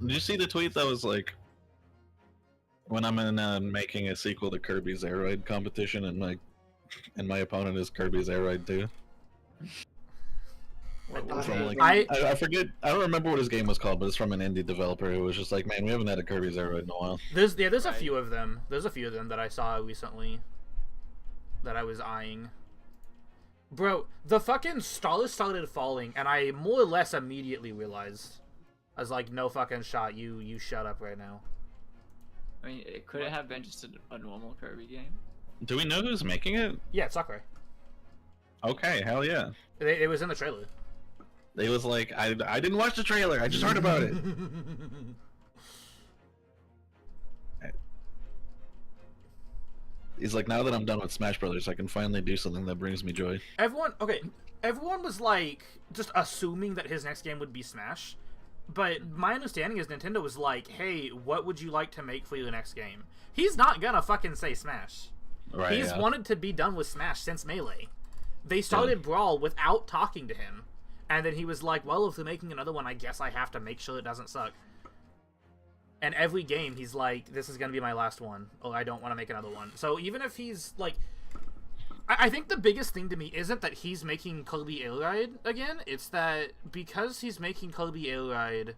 Did you see the tweet that was like, when I'm in making a sequel to Kirby's Air Ride competition, and my opponent is Kirby's Air Ride 2? I forget. I don't remember what his game was called, but it's from an indie developer who was just like, "Man, we haven't had a Kirby's Air Ride in a while." There's a few of them. There's a few of them that I saw recently that I was eyeing. Bro, the fucking stars started falling, and I more or less immediately realized, I was like, "No fucking shot. You shut up right now." I mean, could it have been just a normal Kirby game? Do we know who's making it? Yeah, it's Sakurai. Okay, hell yeah. It was in the trailer. It was like, I didn't watch the trailer, I just heard about it. He's like, now that I'm done with Smash Brothers, I can finally do something that brings me joy. Everyone was like, just assuming that his next game would be Smash. But my understanding is Nintendo was like, hey, what would you like to make for your next game? He's not gonna fucking say Smash. Right, He's wanted to be done with Smash since Melee. They started Brawl without talking to him. And then he was like, well, if they're making another one, I guess I have to make sure it doesn't suck. And every game, he's like, this is going to be my last one. Or I don't want to make another one. So even if he's, like... I think the biggest thing to me isn't that he's making Kirby Air Ride again. It's that because he's making Kirby Air Ride...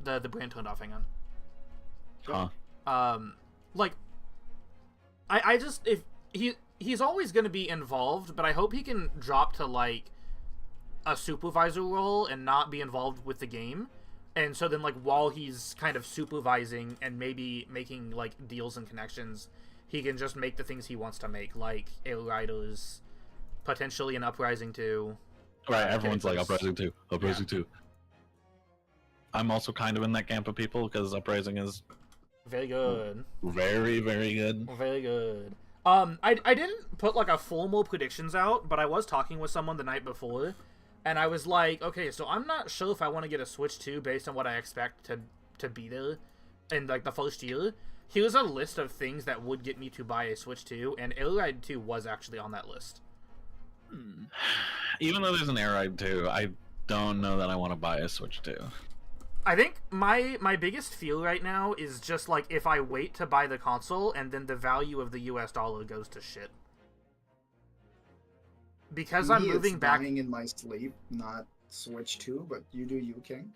The brand turned off, hang on. Huh. Like... I just... if He's always going to be involved, but I hope he can drop to, like, a supervisor role and not be involved with the game. And so then, like, while he's kind of supervising and maybe making, like, deals and connections, he can just make the things he wants to make, like Air Riders, potentially an Uprising 2. Right, everyone's like, Uprising 2, Uprising 2. I'm also kind of in that camp of people, because Uprising is... very good. Very, very good. Very good. I didn't put, like, a formal predictions out, but I was talking with someone the night before, and I was like, okay, so I'm not sure if I want to get a Switch 2 based on what I expect to be there in, like, the first year. Here's a list of things that would get me to buy a Switch 2, and Air Ride 2 was actually on that list. Even though there's an Air Ride 2, I don't know that I want to buy a Switch 2. I think my biggest feel right now is just, like, if I wait to buy the console and then the value of the US dollar goes to shit. Because I'm moving back... dying in my sleep, not Switch 2, but you do you, King.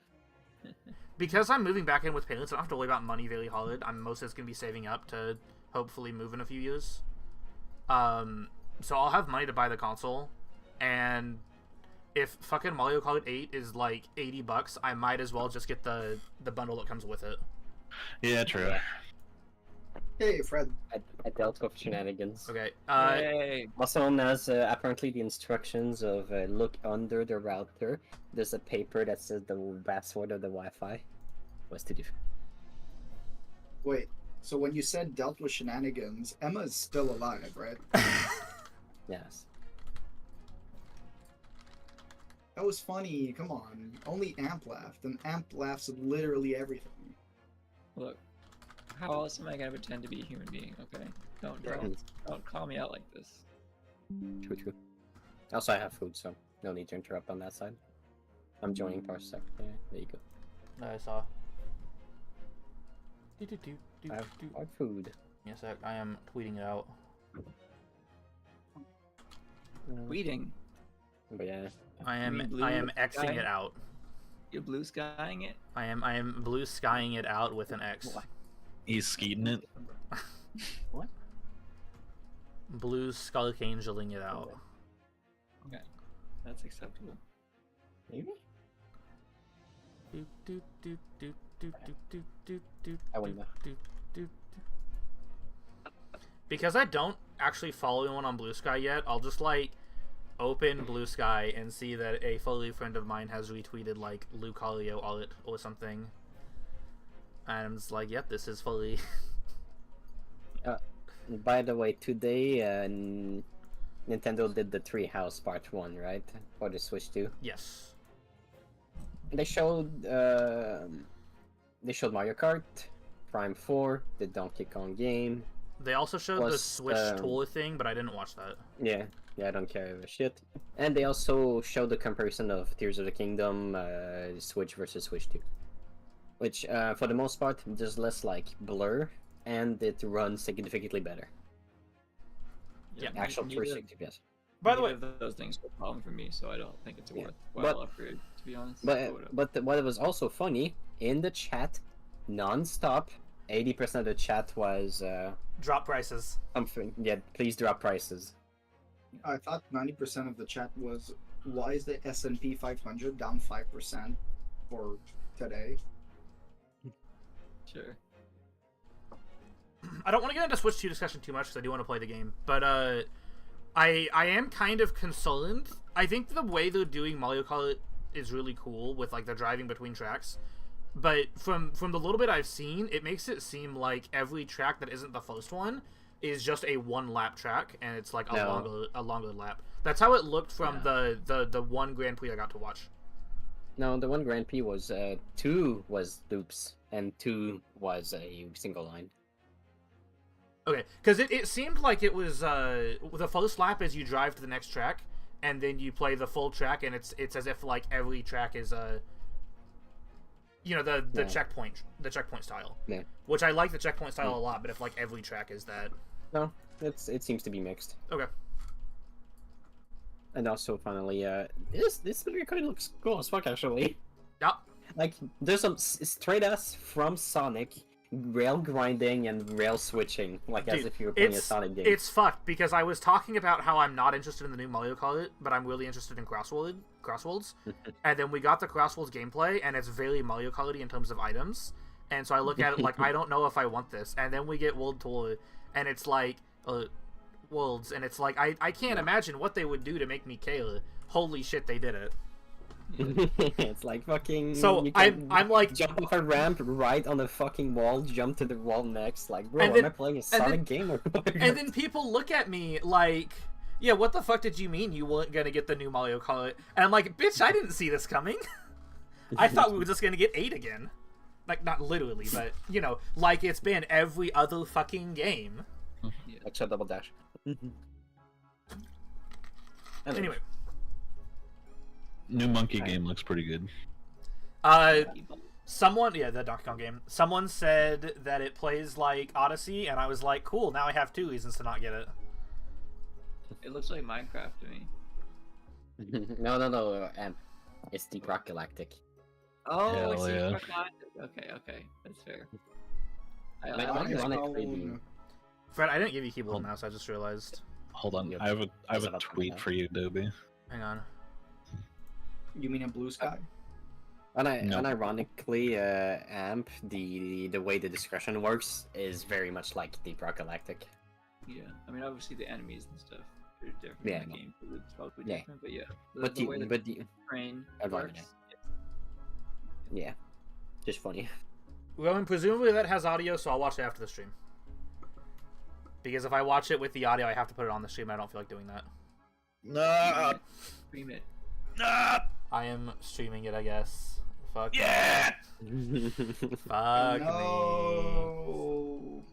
Because I'm moving back in with parents, I don't have to worry about money very hard. I'm mostly just going to be saving up to hopefully move in a few years. So I'll have money to buy the console, and... if fucking Mario Kart 8 is like $80, I might as well just get the bundle that comes with it. Yeah, true. Hey, Fred. I dealt with shenanigans. Okay. Hey. Also known as apparently the instructions of look under the router. There's a paper that says the password of the Wi-Fi. What's to do? Wait, so when you said dealt with shenanigans, Emma is still alive, right? Yes. That was funny, come on. Only Amp laughed, and Amp laughs at literally everything. Look, how else am I gonna pretend to be a human being, okay? Don't call me out like this. True. Also, I have food, so no need to interrupt on that side. I'm joining Parsec. There you go. I saw. I have food. Yes, I am tweeting it out. Tweeting? But yeah. I am Xing it out. You're blue skying it? I am blue skying it out with an X. What? He's skeeting it. What? Blue Skulk Angeling it out. Okay. That's acceptable. Maybe? I wouldn't know. Because I don't actually follow anyone on Blue Sky yet, I'll just like open Blue Sky and see that a fully friend of mine has retweeted like Lucario art or something. And I'm just like, yep, this is fully. By the way, today Nintendo did the Treehouse Part 1, right? For the Switch 2. Yes. They showed Mario Kart, Prime 4, the Donkey Kong game. They also showed the Switch tour thing, but I didn't watch that. Yeah. Yeah, I don't care a shit. And they also show the comparison of Tears of the Kingdom, Switch versus Switch 2. Which, for the most part, there's less, like, blur, and it runs significantly better. Yeah. Actual neither- 360 FPS. By the way, neither of those things are a problem for me, so I don't think it's a Yeah. worthwhile upgrade, to be honest. But what was also funny, in the chat, non-stop, 80% of the chat was, drop prices. yeah, please drop prices. I thought 90% of the chat was, why is the S&P 500 down 5% for today? Sure. I don't want to get into Switch 2 discussion too much because I do want to play the game, but I am kind of concerned. I think the way they're doing Mario Kart is really cool with like the driving between tracks, but from the little bit I've seen, it makes it seem like every track that isn't the first one is just a one-lap track, and it's like a longer lap. That's how it looked from the one Grand Prix I got to watch. No, the one Grand Prix was 2 was loops, and 2 was a single line. Okay, because it seemed like it was the first lap is you drive to the next track, and then you play the full track, and it's as if like every track is the checkpoint style. Yeah. Which I like the checkpoint style a lot, but if like every track is that. No, it seems to be mixed. Okay. And also, finally, this record looks cool as fuck, actually. Yeah. Like, there's some straight ass from Sonic rail grinding and rail switching, like as Dude, if you were playing a Sonic game. It's fucked because I was talking about how I'm not interested in the new Mario Kart, but I'm really interested in Crossworlds. And then we got the Crossworlds gameplay, and it's very Mario Kart-y in terms of items. And so I look at it like, I don't know if I want this. And then we get World Tour, and it's like, Worlds, and it's like, I can't imagine what they would do to make me care. Holy shit, they did it. It's like fucking. So you I'm like, jump off a ramp right on the fucking wall, jump to the wall next. Like, bro, And then- am I playing a Sonic game or what? and then people look at me like, yeah, what the fuck did you mean you weren't gonna get the new Mario Kart? And I'm like, bitch, I didn't see this coming. I thought we were just gonna get 8 again. Like, not literally, but, you know, like it's been every other fucking game. Extra double dash. Anyway. New monkey game looks pretty good. Someone, yeah, the Donkey Kong game. Someone said that it plays like Odyssey, and I was like, cool, now I have 2 reasons to not get it. It looks like Minecraft to me. No. It's Deep Rock Galactic. Oh, Hell it's yeah. Okay, that's fair. Fred, I didn't give you keyboard and mouse, I just realized. Hold on, Yep. I have a That's about tweet that. for you, Dobie. Hang on. You mean in Blue Sky? And No. unironically, AMP, the way the discretion works is very much like Deep Rock Galactic. Yeah, I mean, obviously the enemies and stuff are different Yeah, in the no. game, so it's probably Yeah. different, but yeah. But the way the the train Environment, works, yeah, just funny. Well, and presumably that has audio, so I'll watch it after the stream. Because if I watch it with the audio, I have to put it on the stream, and I don't feel like doing that. No, Stream it. no, I am streaming it, I guess. Fuck. yeah. Me. Fuck me. No.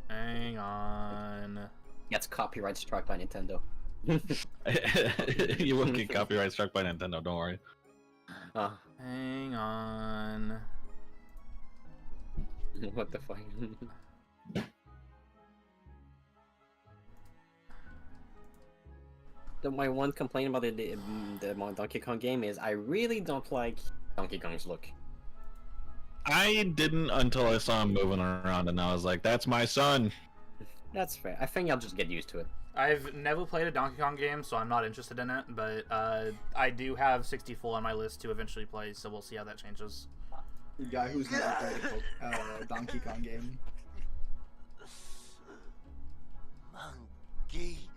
Hang on. Gets copyright struck by Nintendo. You won't get copyright struck by Nintendo. Don't worry. Hang on. What the fuck? My one complaint about the Donkey Kong game is I really don't like Donkey Kong's look. I didn't until I saw him moving around, and I was like, "That's my son." That's fair. I think I'll just get used to it. I've never played a Donkey Kong game, so I'm not interested in it, but I do have 64 on my list to eventually play, so we'll see how that changes. The guy who's never played a Donkey Kong game. Monkey,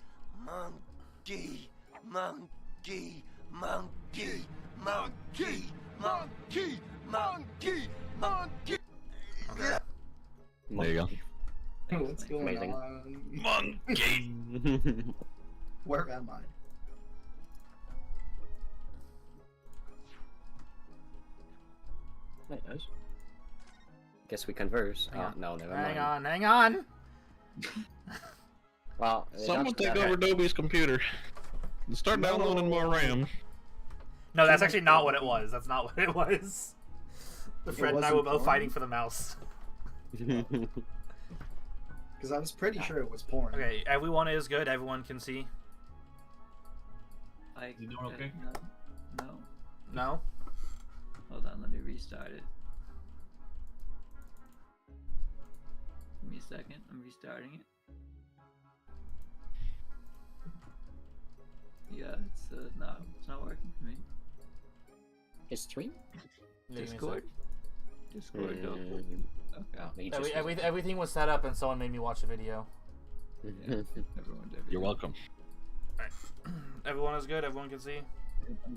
monkey, monkey, monkey, monkey, monkey, monkey, monkey. There you go. What's going Amazing. on? Monkey. Where am I? Guess we converse. Hang on. No, never mind. Hang on. Well, Someone that's- take over Dobie's computer. Start downloading more RAM. No, that's actually not what it was. That's not what it was. The Fred and I were wasn't both porn? fighting for the mouse. Because I was pretty sure it was porn. Okay, everyone is good. Everyone can see. Like, You doing okay? No. No? Hold on, let me restart it. Give me a second. I'm restarting it. Yeah, it's not working for me. His stream? Discord. Discord. Don't. Mm, Okay. oh, he just- Everything was set up and someone made me watch a video. Yeah, everyone did. You're welcome. Everyone is good. Everyone can see.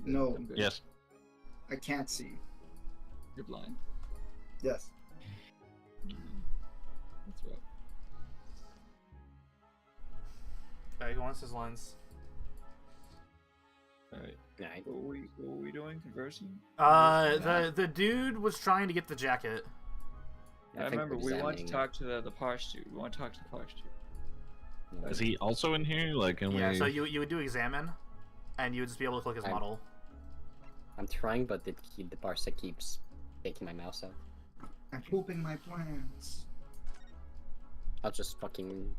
No. I'm good. Yes. I can't see. You're blind. Yes. That's right. Alright, who wants his lines? Alright. Right. What were we doing? Conversing? The dude was trying to get the jacket. I think remember we're we want to examining- talk to the Parsh dude. We want to talk to the Parsh dude. Is he also in here? Like, can Yeah, we? so you would do examine, and you would just be able to click his I'm- model. I'm trying, but the parser keeps taking my mouse out. I'm pooping my plants. I'll just fucking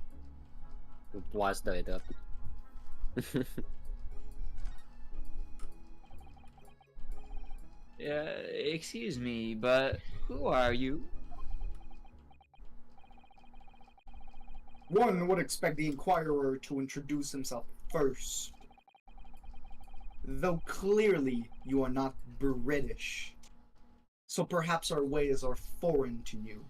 WASD it up. Excuse me, but who are you? One would expect the Inquirer to introduce himself first. Though clearly you are not British. So perhaps our ways are foreign to you.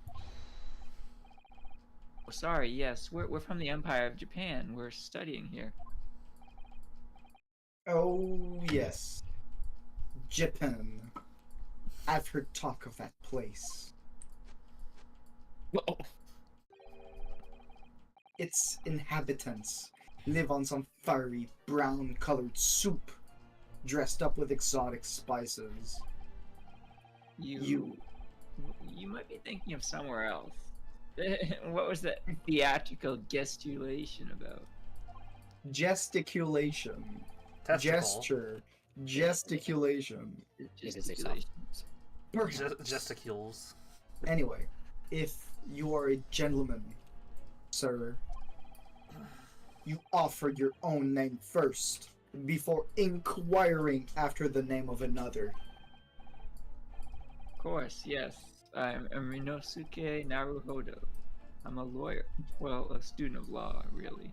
Oh, sorry, yes, we're from the Empire of Japan. We're studying here. Oh, yes. Japan. I've heard talk of that place. Its inhabitants live on some fiery brown-colored soup, dressed up with exotic spices. You might be thinking of somewhere else. What was that theatrical gesticulation about? Gesticulation. Testicle. Gesture. Gesticulation. It is a soft. Gesticulation. Perhaps. Gesticles. Anyway, if you are a gentleman, sir, you offer your own name first, before inquiring after the name of another. Of course, yes. I'm Rinosuke Naruhodo. I'm a lawyer. Well, a student of law, really.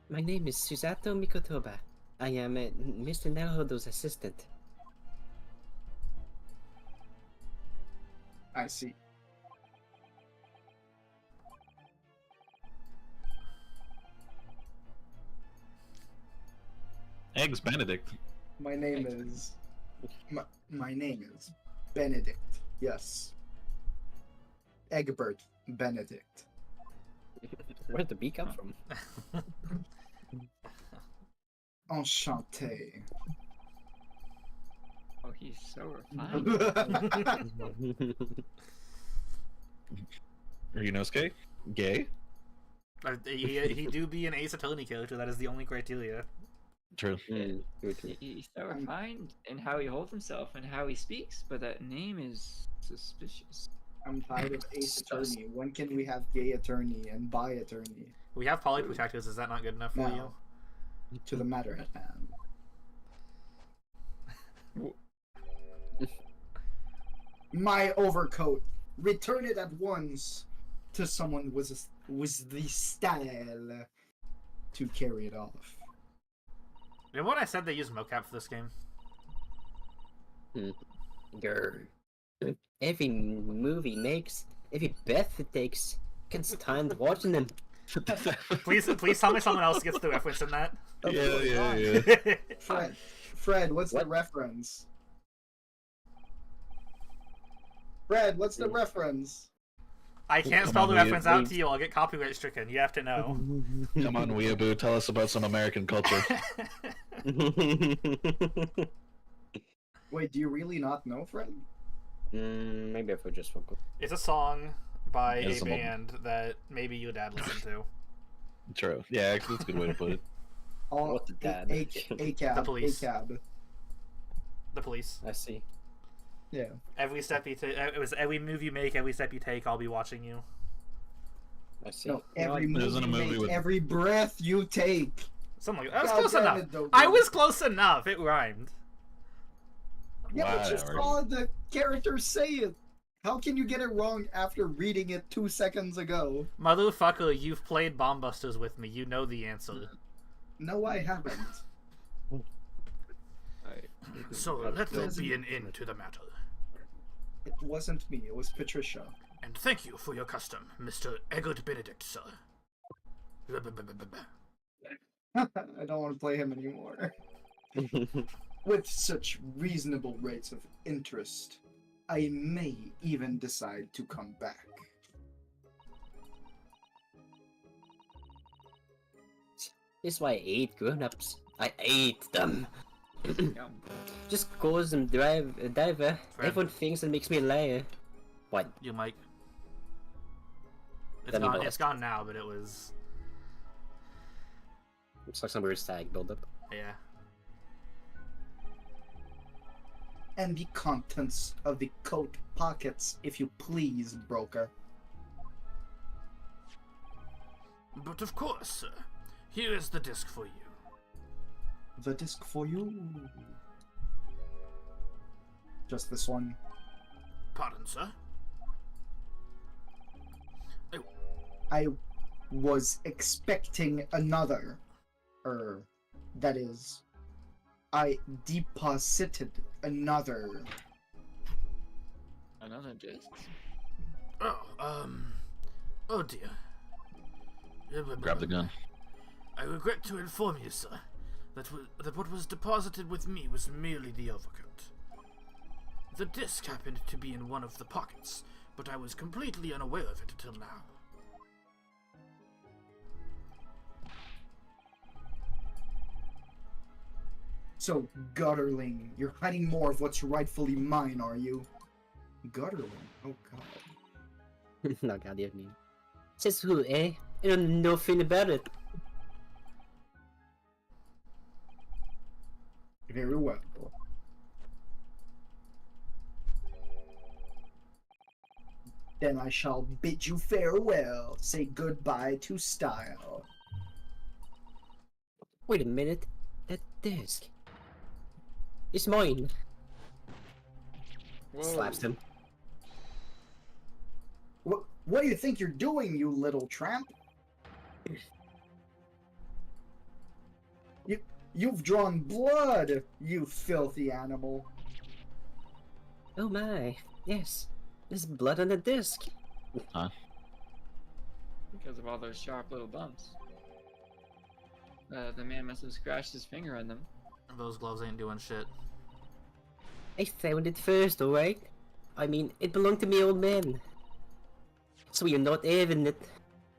My name is Susato Mikotoba. I am Mr. Naruhodo's assistant. I see. Eggs Benedict. My name is... My name is Benedict. Yes. Egbert Benedict. Where'd the B come from? Enchanté. Oh, he's so refined. Ryunosuke? Gay? He do be an Ace Attorney character. That is the only criteria. True. He's so refined in how he holds himself and how he speaks, but that name is suspicious. I'm tired of Ace Attorney. When can we have gay attorney and bi attorney? We have polyprotectors. Is that not good enough for No. To the matter at hand. My overcoat. Return it at once to someone with the style to carry it off. Remember when I said they used mocap for this game? Grr. Every movie makes, every breath it takes, can't stand watching them. Please tell me someone else gets the reference in that. Yeah. Fred, what's What? the reference? Fred, what's the reference? I can't spell the reference out to you. I'll get copyright stricken. You have to know. Come on, Weeaboo, tell us about some American culture. Wait, do you really not know, Fred? Maybe if I just focus. It's a song by As a a mom. band that maybe your dad listened to. True. Yeah, actually, that's a good way to put it. All What the dad? A cab. The police. A cab. The police. I see. Yeah. Every step you take, it was every move you make, every step you take, I'll be watching you. I see. No, every There move isn't you a movie make, with- every breath you take. Something like that. God was close damn enough. it, Dobiwan. I was close enough. It rhymed. Yeah, but you Whatever. saw the character say it. How can you get it wrong after reading it 2 seconds ago? Motherfucker, you've played Bomb Busters with me. You know the answer. No, I haven't. Alright. So let there be an end to the matter. It wasn't me. It was Patricia. And thank you for your custom, Mr. Eggert Benedict, sir. I don't want to play him anymore. With such reasonable rates of interest, I may even decide to come back. This is why I hate grown-ups. I hate them. Yum. Just cause and dive. Everyone thinks it makes me a liar. What? You, Mike. It's Then he gone, will. it's gone now, but it was... It's like some weird static buildup. Yeah. And the contents of the coat pockets, if you please, broker. But of course, sir. Here is the disc for you. The disc for you. Just this one. Pardon, sir? I was expecting another. That is, I deposited another. Another disc. Oh dear. Grab the gun. I regret to inform you, sir, that what was deposited with me was merely the overcoat. The disc happened to be in one of the pockets, but I was completely unaware of it until now. So, Gutterling, you're hiding more of what's rightfully mine, are you? Gutterling? Oh god. No, god damn me. Says who, eh? I don't know nothing about it. Very well. Then I shall bid you farewell. Say goodbye to style. Wait a minute. That disc. It's mine. Whoa. Slaps him. What do you think you're doing, you little tramp? You've drawn blood, you filthy animal. Oh my. Yes. There's blood on the disc. Because of all those sharp little bumps. The man must have scratched his finger on them. Those gloves ain't doing shit. I found it first, alright? I mean, it belonged to me old man. So you're not having it.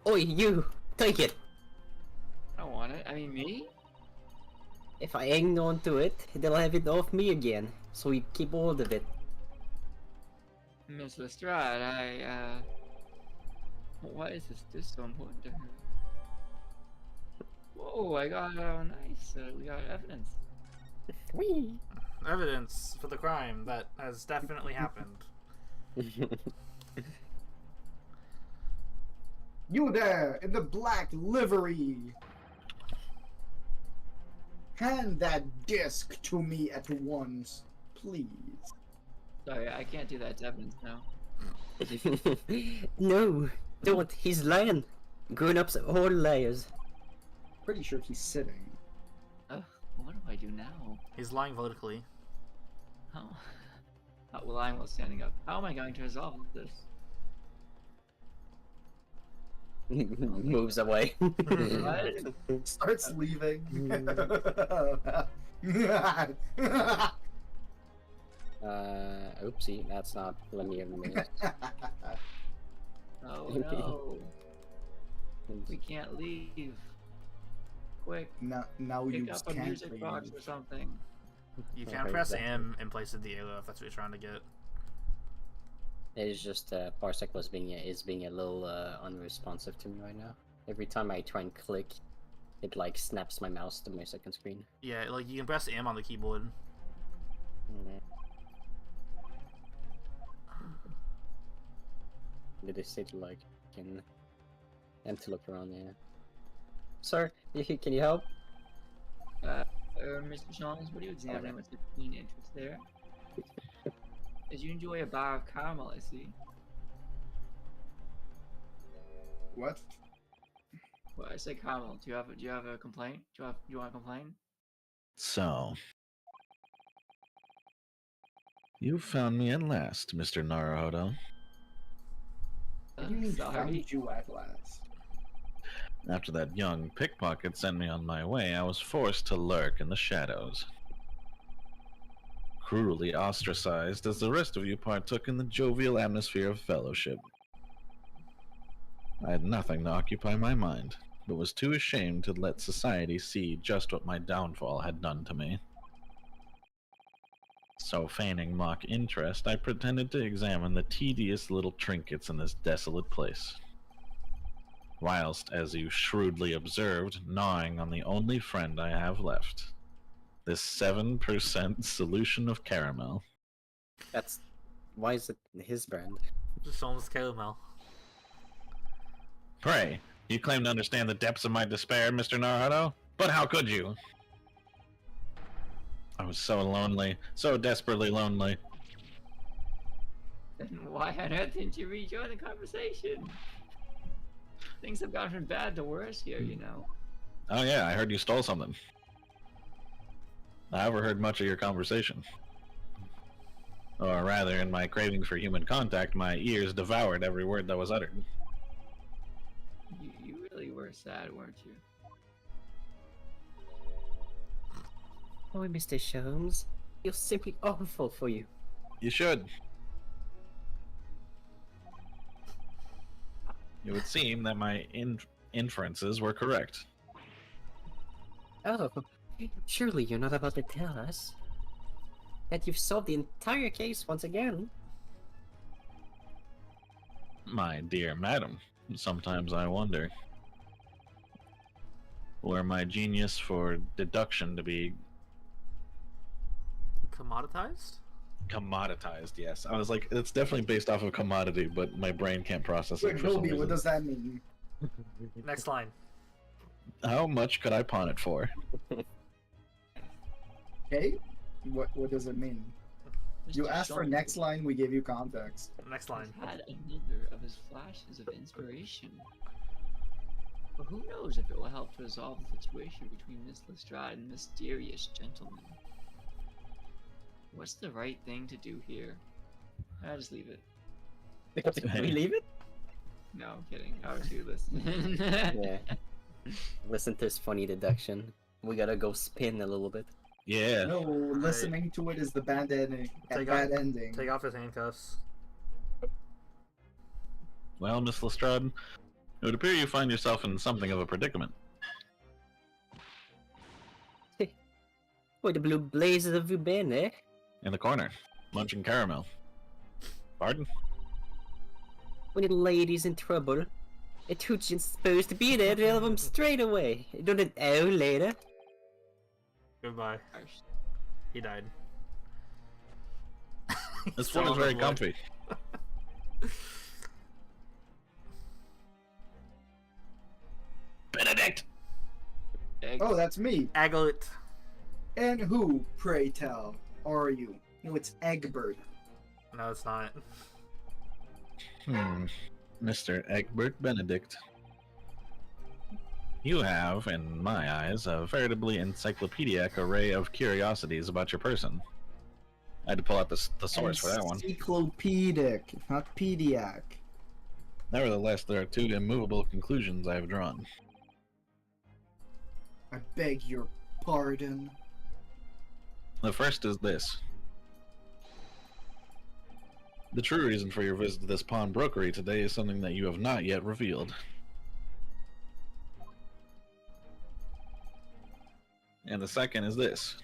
Oi, you! Take it! I don't want it. I mean, me? If I hang on to it, they'll have it off me again. So you keep hold of it. Miss Lestrade, why is this disc so important to her? Whoa, I got, nice. We got evidence. Whee! Evidence for the crime that has definitely happened. You there, in the black livery! Hand that disc to me at once, please. Sorry, I can't do that. It's evidence now. No, don't. He's lying. Grown-ups are all liars. Pretty sure he's sitting. What do I do now? He's lying vertically. How? Well, I'm while standing up. How am I going to resolve this? Moves away. What? Starts leaving. Oopsie, that's not linear to me. Oh no. We can't leave. Quick, now you pick up a can't music leave. box or something. You I can heard press that. M in place of the arrow if that's what you're trying to get. It's just Parsec is being a little unresponsive to me right now. Every time I try and click, it like snaps my mouse to my second screen. Yeah, like you can press M on the keyboard. Mm. Did they say to like and to look around? Yeah. Sir, can you help? Mr. Jones, what are you examining with your keen interest there? Did you enjoy a bar of caramel, I see? What? Well, I said caramel. Do you have a complaint? Do you want to complain? So, you found me at last, Mr. Naruhodo. What do you mean Sorry. found you at last? After that young pickpocket sent me on my way, I was forced to lurk in the shadows. Cruelly ostracized as the rest of you partook in the jovial atmosphere of fellowship. I had nothing to occupy my mind, but was too ashamed to let society see just what my downfall had done to me. So, feigning mock interest, I pretended to examine the tedious little trinkets in this desolate place. Whilst, as you shrewdly observed, gnawing on the only friend I have left. This 7% solution of caramel. That's why is it his brand? Someone's caramel. Pray, you claim to understand the depths of my despair, Mr. Naruto? But how could you? I was so lonely, so desperately lonely. Then why on earth didn't you rejoin the conversation? Things have gone from bad to worse here, you know. Oh yeah, I heard you stole something. I overheard much of your conversation. Or rather, in my craving for human contact, my ears devoured every word that was uttered. You really were sad, weren't you? Oh, Mr. Sholmes, you're simply awful for you. You should. It would seem that my inferences were correct. Oh, surely you're not about to tell us that you've solved the entire case once again. My dear madam, sometimes I wonder. Were my genius for deduction to be Commoditized? commoditized? Yes. I was like, it's definitely based off of commodity, but my brain can't process it Wait, for some Roby, what reason. does that mean? Next line. How much could I pawn it for? Okay? What does it mean? You Mr. asked for Jones next line, we gave you context. Next has line. had another of his flashes of inspiration. But who knows if it will help to resolve the situation between Miss Lestrade and mysterious gentleman. What's the right thing to do here? I'll just leave it. Can we leave it? No, I'm kidding. Obviously, listen. Yeah. Listen to this funny deduction. We gotta go spin a little bit. Yeah. No, listening to it is the bad ending. Bad ending. Take off his handcuffs. Well, Miss Lestrade, it would appear you find yourself in something of a predicament. Where the blue blazes have you been, eh? In the corner, munching caramel. Pardon? When a lady's in trouble, a Tuchin's supposed to be there to help him straight away. Don't an hour later. Goodbye. He died. This one is very comfy. Benedict! Oh, that's me. Aglet. And who, pray tell, are you? No, it's Egbert. No, it's not. Mr. Egbert Benedict. You have, in my eyes, a veritably encyclopedic array of curiosities about your person. I had to pull out the source for that one. Encyclopedic, not pediac. Nevertheless, there are two immovable conclusions I have drawn. I beg your pardon. The first is this. The true reason for your visit to this pawnbrokery today is something that you have not yet revealed. And the second is this.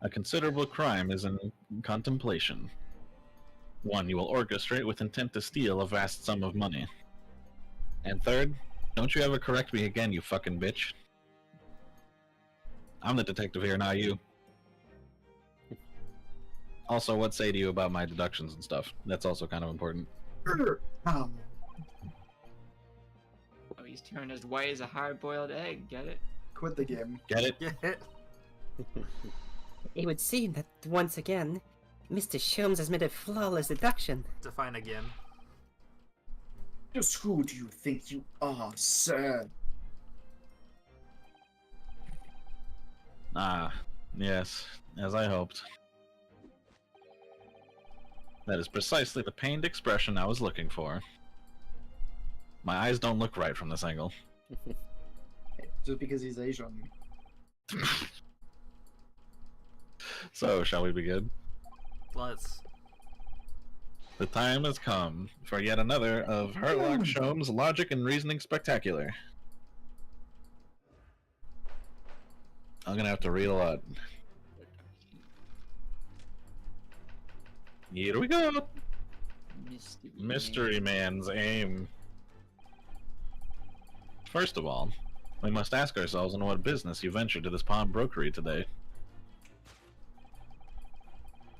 A considerable crime is in contemplation. One you will orchestrate with intent to steal a vast sum of money. And third, don't you ever correct me again, you fucking bitch. I'm the detective here, not you. Also, what say to you about my deductions and stuff? That's also kind of important. Um, Oh, he's turned as white as a hard-boiled egg. Get it? quit the game. Get it? It would seem that once again, Mr. Sholmes has made a flawless deduction. Define again. Just who do you think you are, sir? Ah, yes, as I hoped. That is precisely the pained expression I was looking for. My eyes don't look right from this angle. Just because he's Asian. So, shall we begin? Let's. The time has come for yet another of Herlock Sholmes' logic and reasoning spectacular. I'm gonna have to read a lot. Here we go! Mystery Man's aim. First of all, we must ask ourselves on what business you ventured to this pawnbrokery today.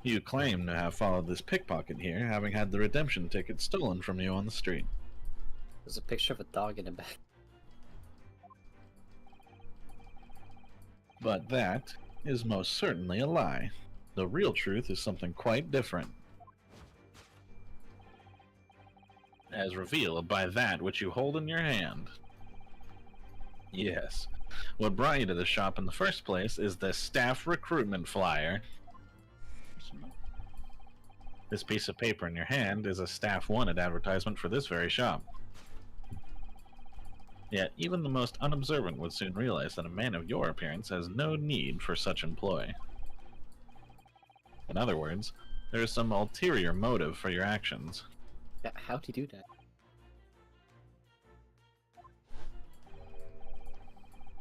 You claim to have followed this pickpocket here, having had the redemption ticket stolen from you on the street. There's a picture of a dog in the back. But that is most certainly a lie. The real truth is something quite different. As revealed by that which you hold in your hand. Yes. What brought you to the shop in the first place is the staff recruitment flyer. This piece of paper in your hand is a staff wanted advertisement for this very shop. Yet, even the most unobservant would soon realize that a man of your appearance has no need for such employ. In other words, there is some ulterior motive for your actions. How'd he do that?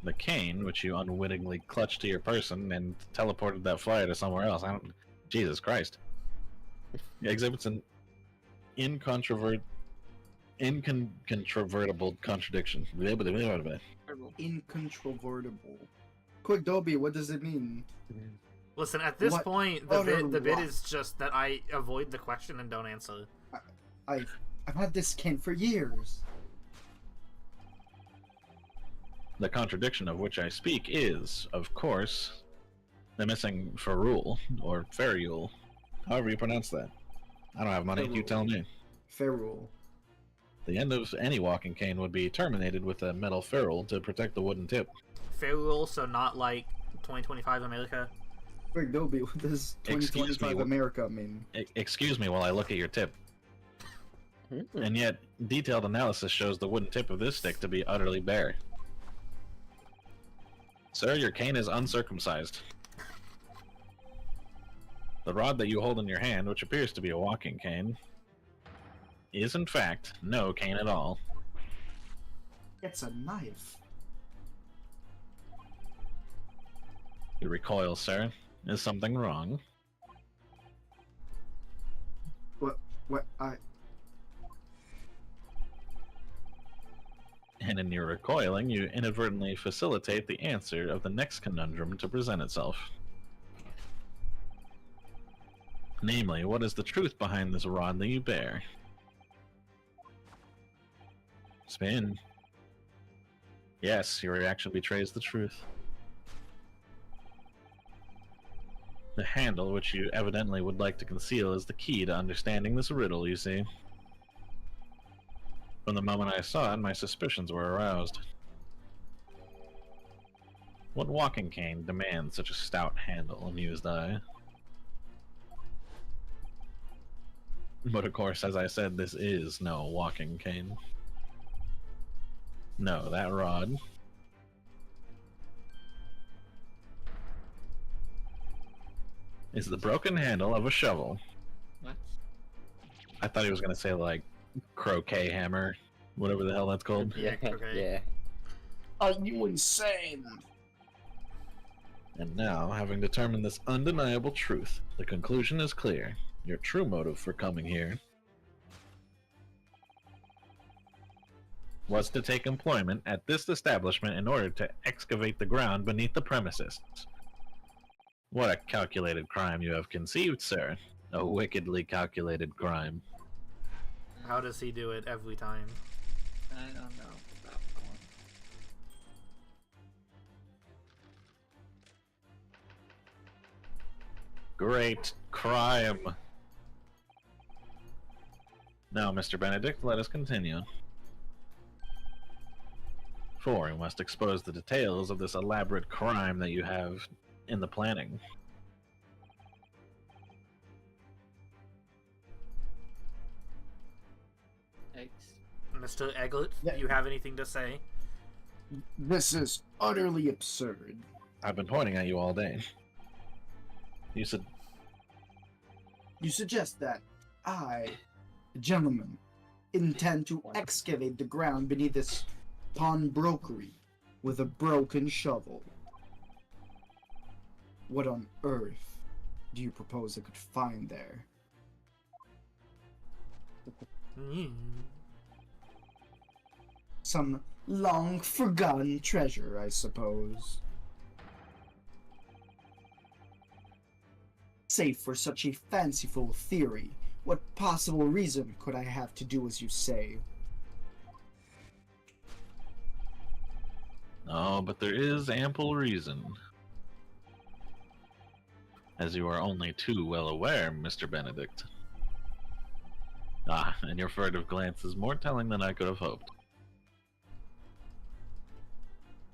The cane, which you unwittingly clutched to your person and teleported that flyer to somewhere else. Jesus Christ. Exhibits an incontrovertible contradiction. Incontrovertible. Quick, Dobby, what does it mean? Listen, at this What point, utter the bit rot. is just that I avoid the question and don't answer. I've had this cane for years. The contradiction of which I speak is, of course, the missing ferrule, or ferrule, however you pronounce that. I don't have money, you tell me. Ferrule. The end of any walking cane would be terminated with a metal ferrule to protect the wooden tip. Fair rule, so not like 2025 America. Quick, Dobby, what does Excuse 2025 me, America mean? Excuse me while I look at your tip. And yet, detailed analysis shows the wooden tip of this stick to be utterly bare. Sir, your cane is uncircumcised. The rod that you hold in your hand, which appears to be a walking cane, is in fact no cane at all. It's a knife. You recoil, sir. Is something wrong? What, And in your recoiling, you inadvertently facilitate the answer of the next conundrum to present itself. Namely, what is the truth behind this rod that you bear? Spin. Yes, your reaction betrays the truth. The handle, which you evidently would like to conceal, is the key to understanding this riddle, you see. From the moment I saw it, my suspicions were aroused. What walking cane demands such a stout handle, amused I? But of course, as I said, this is no walking cane. No, that rod is the broken handle of a shovel. What? I thought he was gonna say, like, croquet hammer, whatever the hell that's called. Yeah, Okay. yeah. are you insane? And now, having determined this undeniable truth, the conclusion is clear. Your true motive for coming here was to take employment at this establishment in order to excavate the ground beneath the premises. What a calculated crime you have conceived, sir. A wickedly calculated crime. How does he do it every time? I don't know about that one. Great crime. Now, Mr. Benedict, let us continue. For we must expose the details of this elaborate crime that you have in the planning. Eggs. Mr. Egglet, Yeah. you have anything to say? This is utterly absurd. I've been pointing at you all day. You said, You suggest that I, a gentleman, intend to excavate the ground beneath this pawnbrokery with a broken shovel. What on earth do you propose I could find there? Some long forgotten treasure, I suppose. Save for such a fanciful theory, what possible reason could I have to do as you say? oh, but there is ample reason. As you are only too well aware, Mr. Benedict. Ah, and your furtive glance is more telling than I could have hoped.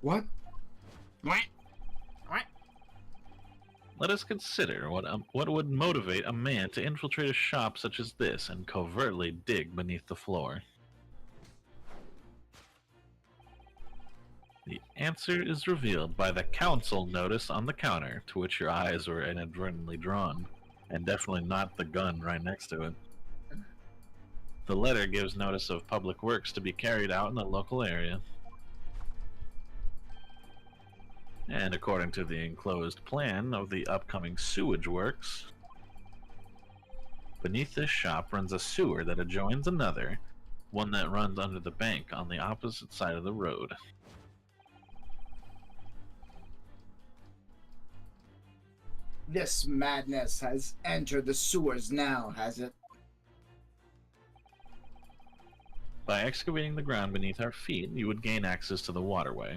What? What? Let us consider what would motivate a man to infiltrate a shop such as this and covertly dig beneath the floor. The answer is revealed by the council notice on the counter, to which your eyes were inadvertently drawn, and definitely not the gun right next to it. The letter gives notice of public works to be carried out in the local area. And according to the enclosed plan of the upcoming sewage works, beneath this shop runs a sewer that adjoins another, one that runs under the bank on the opposite side of the road. This madness has entered the sewers now, has it? By excavating the ground beneath our feet, you would gain access to the waterway.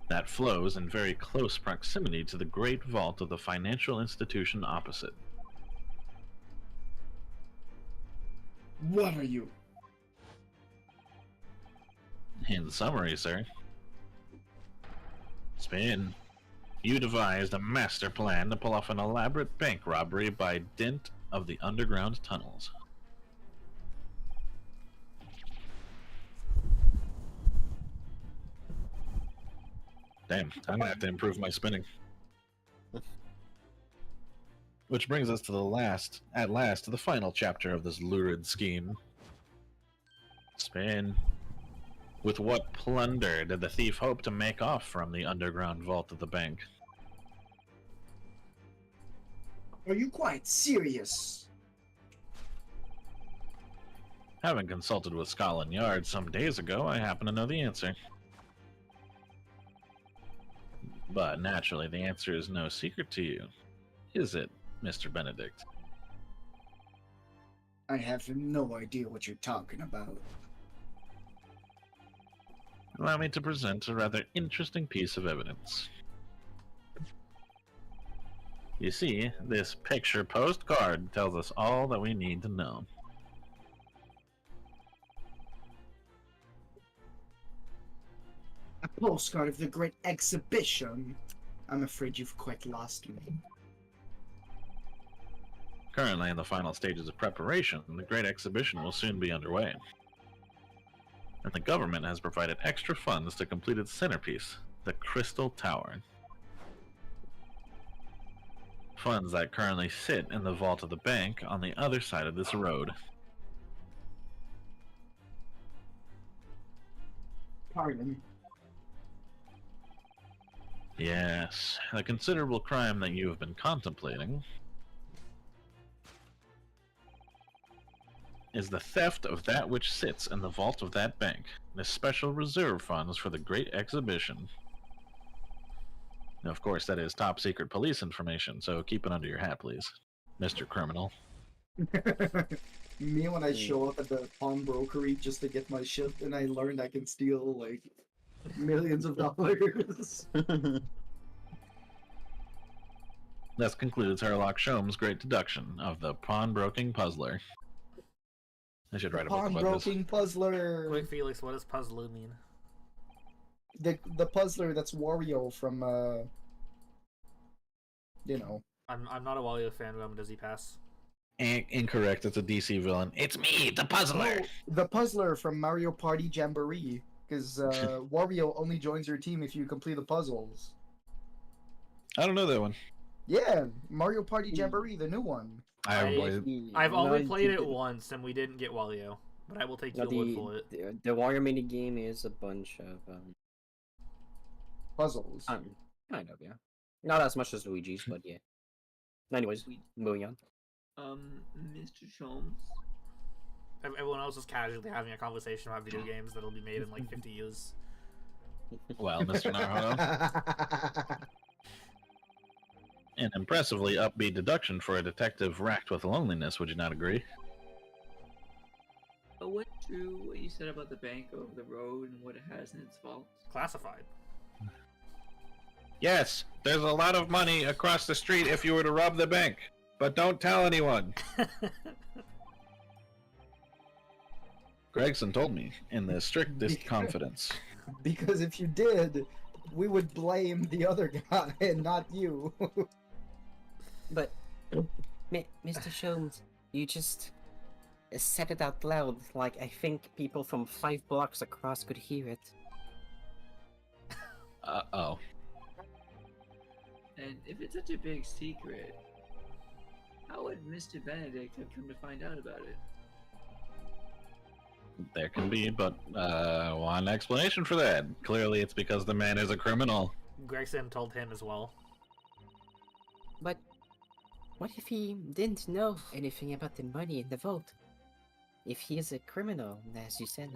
That flows in very close proximity to the great vault of the financial institution opposite. What are you? In summary, sir, Spin, you devised a master plan to pull off an elaborate bank robbery by dint of the underground tunnels. Damn, I'm gonna have to improve my spinning. Which brings us to the final chapter of this lurid scheme. Spin. With what plunder did the thief hope to make off from the underground vault of the bank? Are you quite serious? Having consulted with Scotland Yard some days ago, I happen to know the answer. But naturally, the answer is no secret to you. Is it, Mr. Benedict? I have no idea what you're talking about. Allow me to present a rather interesting piece of evidence. You see, this picture postcard tells us all that we need to know. A postcard of the Great Exhibition? I'm afraid you've quite lost me. Currently in the final stages of preparation, the Great Exhibition will soon be underway. And the government has provided extra funds to complete its centerpiece, the Crystal Tower. Funds that currently sit in the vault of the bank on the other side of this road. Pardon? Yes, a considerable crime that you have been contemplating is the theft of that which sits in the vault of that bank, the special reserve funds for the great exhibition. Now, of course, that is top secret police information, so keep it under your hat, please, Mr. Criminal. Me when I show up at the pawnbrokery just to get my shit, and I learned I can steal like millions of dollars. Thus concludes Herlock Sholmes' great deduction of the pawnbroking puzzler. I should write a book about this. Pawnbroking puzzler. Quick, Felix, what does puzzler mean? The puzzler that's Wario from you know. I'm not a Wario fan, but does he pass? Incorrect. It's a DC villain. It's me, the puzzler. No, the puzzler from Mario Party Jamboree. Because Wario only joins your team if you complete the puzzles. I don't know that one. Yeah, Mario Party Jamboree, the new one. I've only played it once, and we didn't get Wario. But I will take your word for it. The Wario mini game is a bunch of puzzles. Kind of, yeah. Not as much as Luigi's, but yeah. Anyways, moving on. Mr. Sholmes. Everyone else is casually having a conversation about video games that'll be made in like 50 years. Well, Mr. Naruto. An impressively upbeat deduction for a detective racked with loneliness, would you not agree? But what's true what you said about the bank over the road and what it has in its vaults? Classified. Yes, there's a lot of money across the street if you were to rob the bank. But don't tell anyone. Gregson told me in the strictest confidence. Because if you did, we would blame the other guy and not you. But, Mr. Sholmes, you just said it out loud, like I think people from 5 blocks across could hear it. Oh. And if it's such a big secret, how would Mr. Benedict have come to find out about it? There can be but one explanation for that. Clearly it's because the man is a criminal. Gregson told him as well. But what if he didn't know anything about the money in the vault? If he is a criminal, as you said,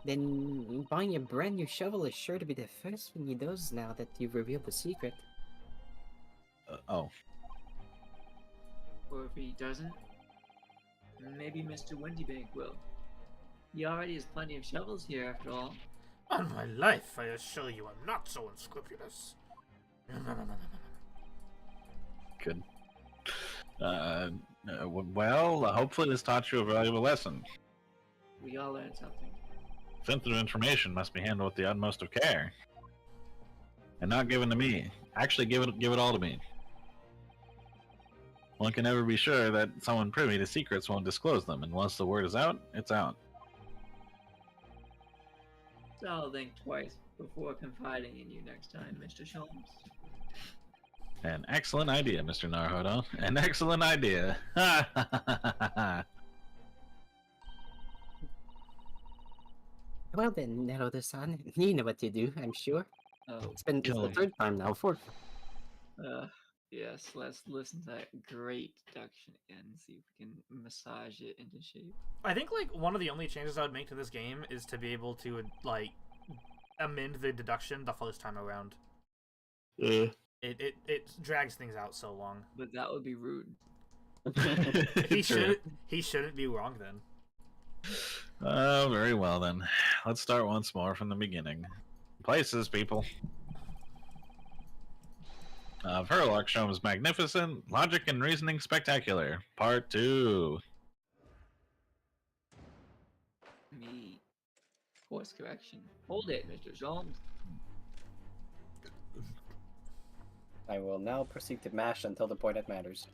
then buying a brand new shovel is sure to be the first thing he does now that you've revealed the secret. Oh. Or if he doesn't, maybe Mr. Windybank will. He already has plenty of shovels here, after all. On my life, I assure you I'm not so unscrupulous. Good. Well, hopefully this taught you a valuable lesson. We all learned something. Sensitive information must be handled with the utmost of care. And not given to me. Actually, give it all to me. One can never be sure that someone privy to secrets won't disclose them, and once the word is out, it's out. So I'll think twice before confiding in you next time, Mr. Sholmes. An excellent idea, Mr. Naruto. An excellent idea. Well then, Naruto-san, you know what to do, I'm sure. Oh, It's been the 3rd time now, 4th. yes, let's listen to that great deduction again and see if we can massage it into shape. I think like one of the only changes I would make to this game is to be able to like amend the deduction the first time around. It drags things out so long. But that would be rude. He shouldn't be wrong then. Oh, very well then. Let's start once more from the beginning. Places, people. Of Herlock Sholmes Magnificent, Logic and Reasoning Spectacular, Part 2. Me. Course correction. Hold it, Mr. Sholmes. I will now proceed to mash until the point that matters.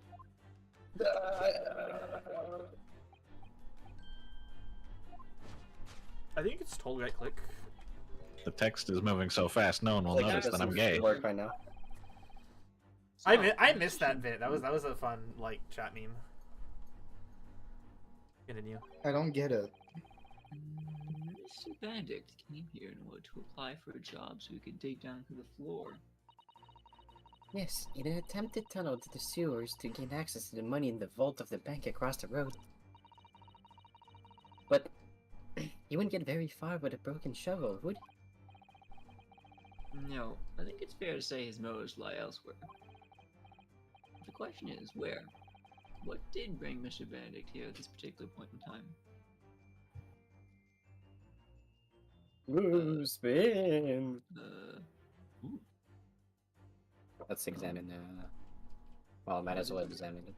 I think it's totally right click. The text is moving so fast, no one will notice that I'm gay. Work right now. I missed that bit. That was a fun like chat meme. Continue. I don't get it. Mr. Benedict came here in order to apply for a job so he could dig down through the floor. Yes, in an attempted tunnel to the sewers to gain access to the money in the vault of the bank across the road. But you wouldn't get very far with a broken shovel, would you? No, I think it's fair to say his motives lie elsewhere. The question is, where? What did bring Mr. Benedict here at this particular point in time? Ooh, spin. Ooh, Let's examine. Well, might as well examine it.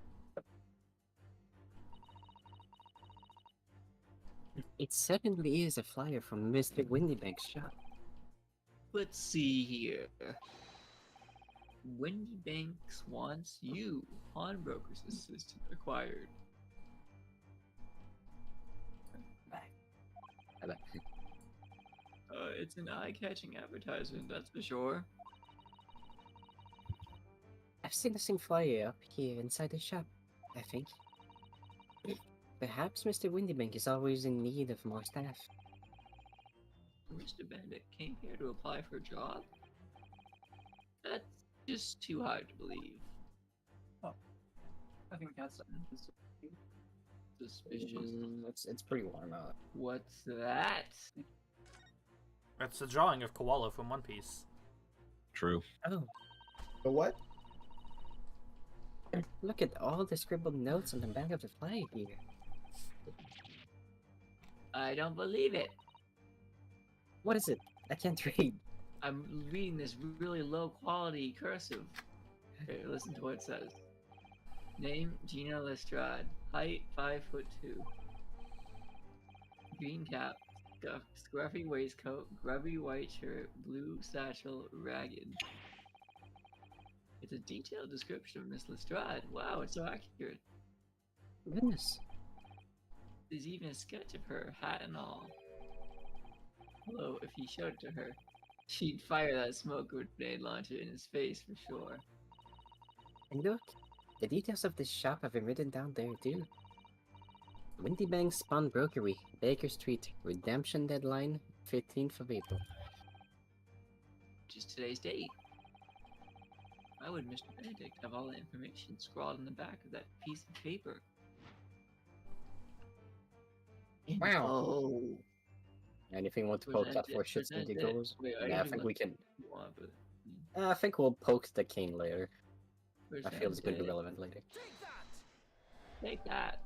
It certainly is a flyer from Mr. Windybank's shop. let's see here. Wendy Banks wants you, pawnbroker's assistant required. It's an eye-catching advertisement, that's for sure. I've seen the same flyer up here inside the shop, I think. Perhaps Mr. Windybank is always in need of more staff. Mr. Benedict came here to apply for a job? That's just too hard to believe. I think that's Suspicious. It's pretty warm out. What's that? It's a drawing of Koala from One Piece. True. Oh, The what? look at all the scribbled notes on the back of the flyer here. I don't believe it. What is it? I can't read. I'm reading this really low quality cursive. Okay, listen to what it says. Name Gina Lestrade. Height 5'2". Green cap. Scruffy waistcoat. Grubby white shirt. Blue satchel. Ragged. It's a detailed description of Miss Lestrade. Wow, it's so accurate. Goodness. There's even a sketch of her, hat and all. Although, if he showed it to her, she'd fire that smoke grenade launcher in his face for sure. And look, the details of this shop have been written down there too. Windybank's Pawnbrokery, Baker Street, redemption deadline, 15th of April. Just today's date. Why would Mr. Benedict have all the information scrawled on the back of that piece of paper? Wow. Oh. Anything want to poke that for shits and giggles? Yeah, I think we can. I think we'll poke the king later. I feel it's going to be relevant later. Take that.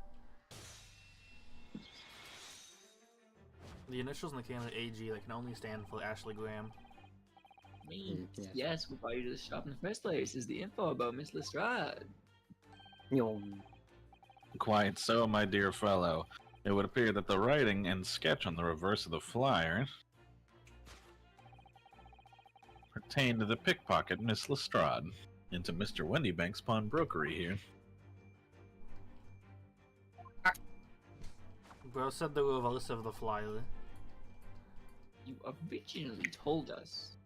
The initials in the canon AG they can only stand for Ashley Graham. Means, yes. yes, we brought you to the shop in the first place. Is the info about Miss Lestrade. Yum. Quite so, my dear fellow. It would appear that the writing and sketch on the reverse of the flyer pertain to the pickpocket Miss Lestrade into Mr. Wendybank's pawnbrokery here. Bro said the reverse of the flyer. You originally told us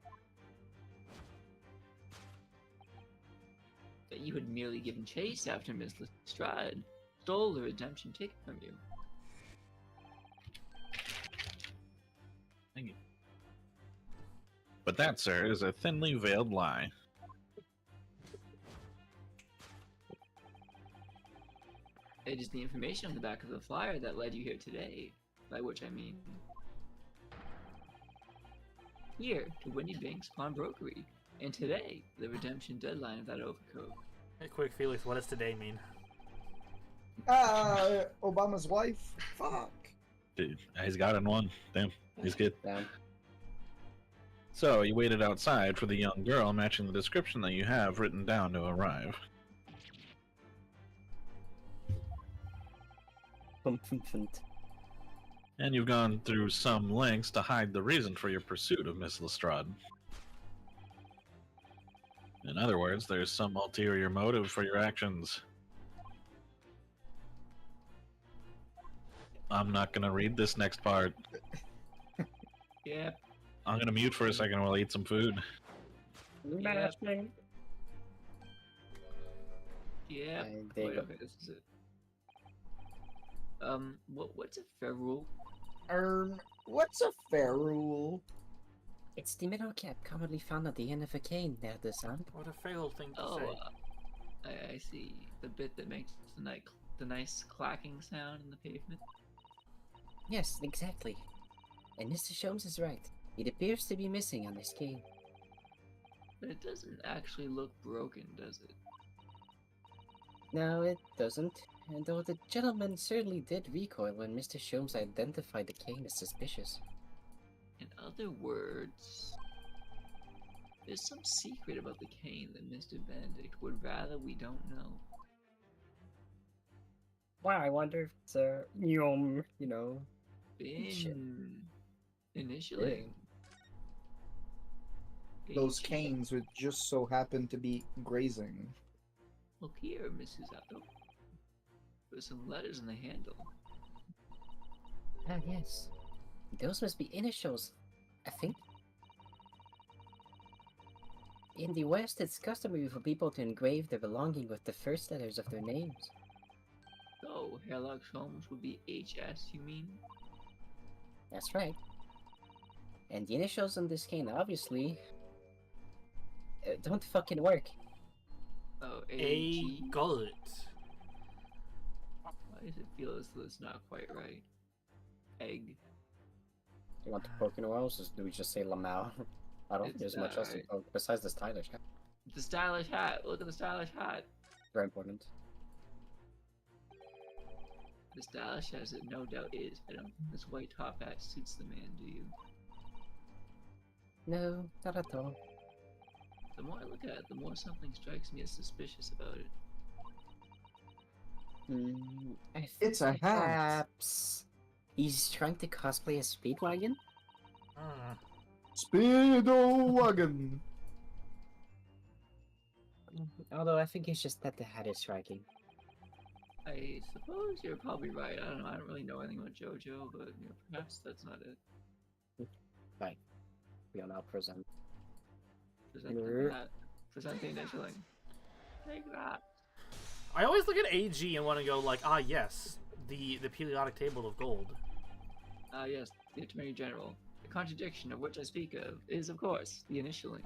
that you had merely given chase after Miss Lestrade stole the redemption ticket from you. Thank you. But that, sir, is a thinly veiled lie. It is the information on the back of the flyer that led you here today, by which I mean here to Wendy Bank's Pawnbrokery, and today, the redemption deadline of that overcoat. Hey, quick, Felix, what does today mean? Obama's wife? Fuck. Dude, he's got in one. Damn, he's good. Damn. So, you waited outside for the young girl matching the description that you have written down to arrive. And you've gone through some lengths to hide the reason for your pursuit of Miss Lestrade. In other words, there's some ulterior motive for your actions. I'm not gonna read this next part. Yep. I'm gonna mute for a second while I eat some food. Yep. There you Wait, go. okay, this is it. What's a feral? What's a fair rule? It's the middle cap commonly found at the end of a cane, there, the son. What a fail thing to Oh, say. I see. The bit that makes the nice clacking sound in the pavement. Yes, exactly. And Mr. Sholmes is right. It appears to be missing on this cane. But it doesn't actually look broken, does it? No, it doesn't. And though the gentleman certainly did recoil when Mr. Sholmes identified the cane as suspicious. In other words, there's some secret about the cane that Mr. Benedict would rather we don't know. Wow, I wonder if it's a you know. Initially. Those H- canes would just so happen to be grazing. Look here, Mrs. Apple. There's some letters in the handle. Ah, yes. Those must be initials, I think. In the West, it's customary for people to engrave their belonging with the first letters of their names. So, Sherlock Holmes would be HS, you mean? That's right. And the initials on this cane, obviously, don't fucking work. Oh, A AG? gullet. Why does it feel as though it's not quite right? Egg. You want to poke in wells? Do we just say Lamau? I don't think It's there's much else to alright. poke besides the stylish hat. The stylish hat! Look at the stylish hat! Very important. The stylish as it no doubt is. I don't think this white top hat suits the man, do you? No, not at all. The more I look at it, the more something strikes me as suspicious about it. I think It's a hat. perhaps he's trying to cosplay a Speedwagon? Hmm. Speedowagon. Although I think it's just that the hat is striking. I suppose you're probably right. I don't know. I don't really know anything about JoJo, but you know, perhaps that's not it. We are now present. Present the hat. Present the initialing. Take that. I always look at AG and want to go like, ah, yes, the periodic table of gold. Yes, the Attorney General. The contradiction of which I speak of is, of course, the initialing.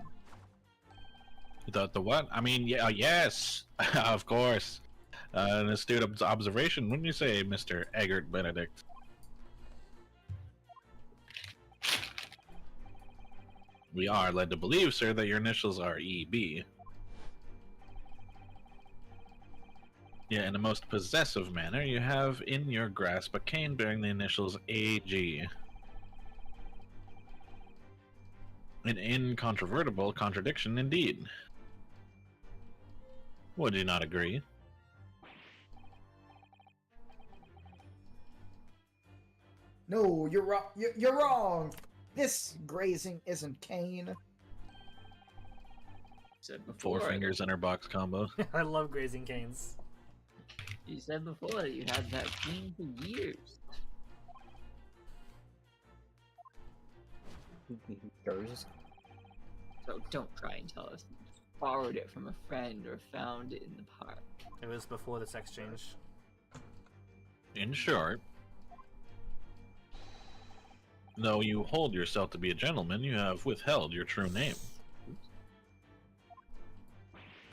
The what? I mean, yeah, yes, of course. An astute observation, wouldn't you say, Mr. Eggert Benedict? We are led to believe, sir, that your initials are EB. Yeah, in a most possessive manner, you have in your grasp a cane bearing the initials AG. An incontrovertible contradiction indeed. Would you not agree? No, you're wrong. You're wrong. This grazing isn't cane. Said before. 4 fingers in her box combo. I love grazing canes. You said before that you had that cane for years. Yours? So don't try and tell us you borrowed it from a friend or found it in the park. It was before this exchange. In short, though you hold yourself to be a gentleman, you have withheld your true name.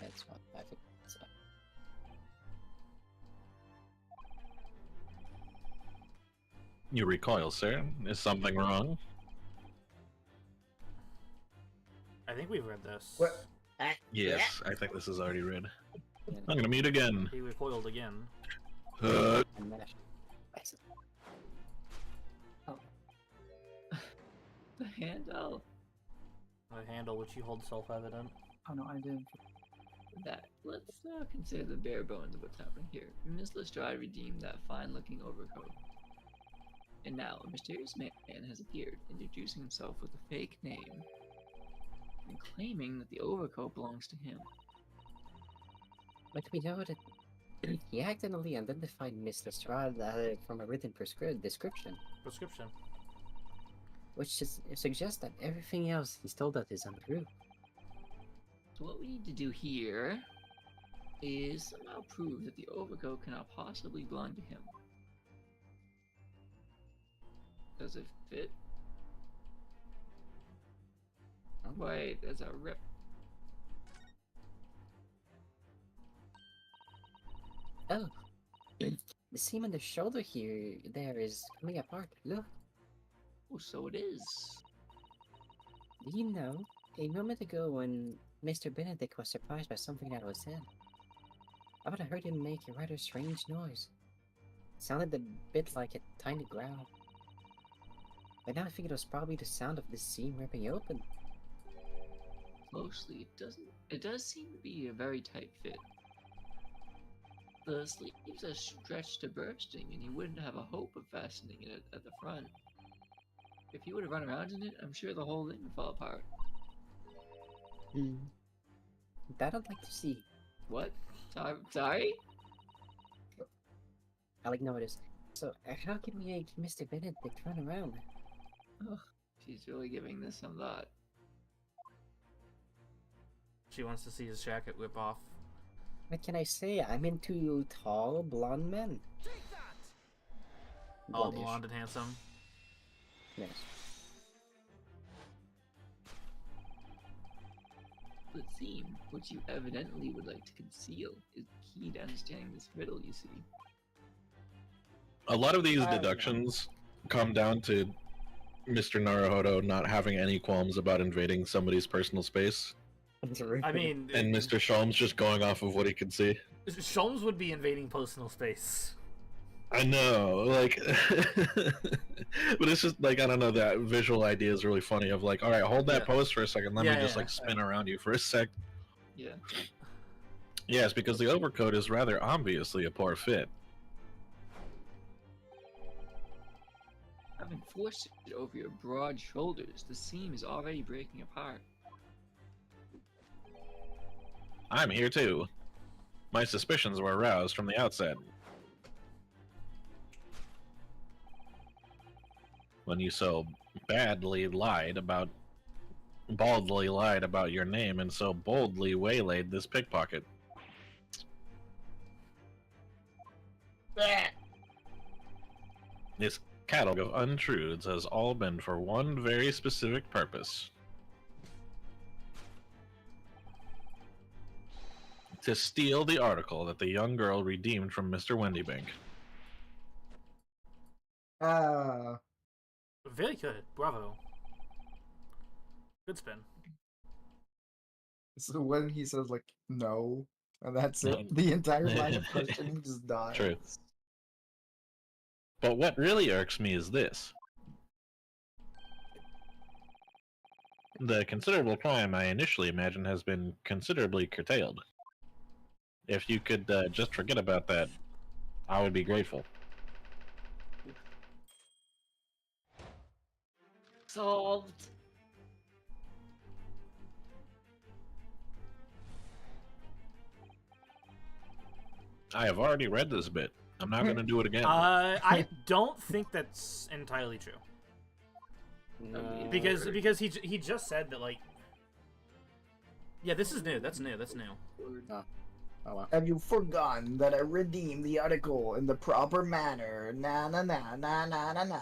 That's fine. I think that's fine. You recoil, sir. Is something wrong? I think we've read this. What? Yes, I think this is already read. I'm gonna mute again. He recoiled again. And mash. Excellent. The handle. A handle which you hold self-evident. Oh no, I didn't. That. Let's consider the bare bones of what's happening here. Miss Lestrade redeemed that fine-looking overcoat. And now a mysterious man has appeared, introducing himself with a fake name and claiming that the overcoat belongs to him. But we know that he accidentally identified Miss Lestrade from a written description, Prescription. which suggests that everything else he's told us is untrue. So what we need to do here is somehow prove that the overcoat cannot possibly belong to him. Does it fit? Wait, there's a rip. Oh. The seam on the shoulder here, there is coming apart. Look. Oh, so it is. Do you know, a moment ago when Mr. Benedict was surprised by something that was said, I would have heard him make a rather strange noise. It sounded a bit like a tiny growl. But now I think it was probably the sound of the seam ripping open. Closely, it does seem to be a very tight fit. The sleeves are stretched to bursting, and you wouldn't have a hope of fastening it at the front. If you were to run around in it, I'm sure the whole thing would fall apart. That I'd like to see. What? Sorry? I'll ignore this. So, how can we make Mr. Benedict run around? Oh, she's really giving this some thought. She wants to see his jacket whip off. What can I say? I'm into tall, blonde men. All Blondish. blonde and handsome. Yes. The theme, which you evidently would like to conceal, is key to understanding this riddle, you see. A lot of these deductions come down to Mr. Naruhodo not having any qualms about invading somebody's personal space, I mean, and Mr. Sholmes just going off of what he can see. Sholmes would be invading personal space. I know, like, but it's just like, I don't know, that visual idea is really funny. Of like, all right, hold that pose for a second. Let me just like spin around you for a sec. Yeah. Yes, because the overcoat is rather obviously a poor fit. Having forced it over your broad shoulders, the seam is already breaking apart. I'm here too. My suspicions were aroused from the outset. When you so baldly lied about your name and so boldly waylaid this pickpocket. This catalog of untruths has all been for one very specific purpose. To steal the article that the young girl redeemed from Mr. Wendybank. Very good. Bravo. Good spin. So when he says like no, and that's it, the entire line of questioning just dies. True. But what really irks me is this. The considerable crime I initially imagined has been considerably curtailed. If you could just forget about that, I would be grateful. Solved! I have already read this bit. I'm not going to do it again. I don't think that's entirely true. No. Because he just said that, like, yeah, this is new. That's new. Oh well. Have you forgotten that I redeemed the article in the proper manner? Na na na na na na na.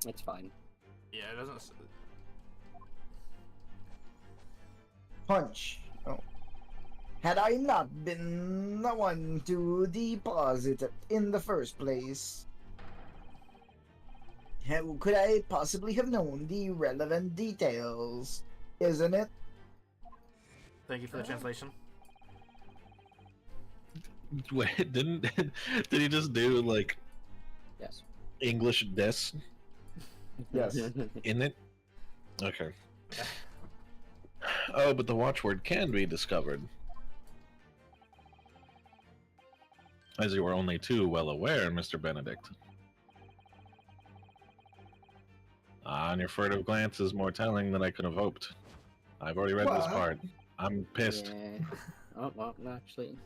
It's fine. Yeah, it doesn't. Punch. Oh. Had I not been the one to deposit it in the first place, how could I possibly have known the relevant details? Isn't it? Thank you for the translation. Wait, did he just do like Yes. English des Yes. in it? Okay. Oh, but the watchword can be discovered. As you were only too well aware, Mr. Benedict. And your furtive glance is more telling than I could have hoped. I've already read this What? part. I'm pissed. Yeah. Oh well, no, actually.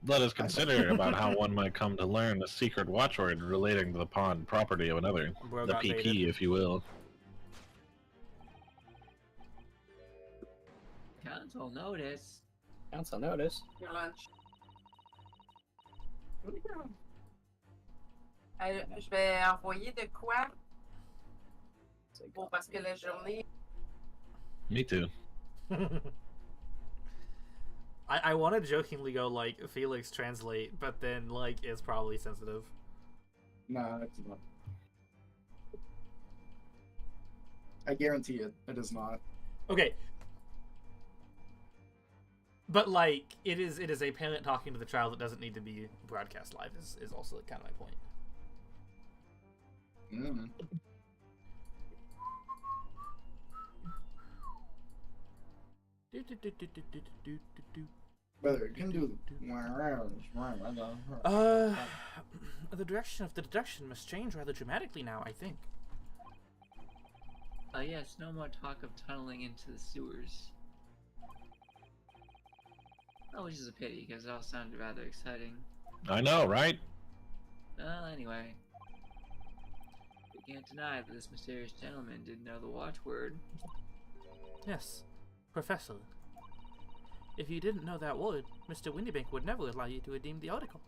Let us consider about how one might come to learn a secret watchword relating to the pawned property of another. Bro The got PP, baited. if you will. Council notice. Council notice. Your lunch. Je vais envoyer de quoi Bon, parce que la journée. Me too. I want to jokingly go like Felix translate, but then like it's probably sensitive. Nah, it's not. I guarantee it. It is not. Okay. But like it is a parent talking to the child that doesn't need to be broadcast live is also kind of my point. Mm. Brother, you can do. The direction of the deduction must change rather dramatically now, I think. Yes, no more talk of tunneling into the sewers. Oh, which is a pity, because it all sounded rather exciting. I know, right? Well, anyway. We can't deny that this mysterious gentleman didn't know the watchword. Yes, Professor. If you didn't know that word, Mr. Windybank would never allow you to redeem the article.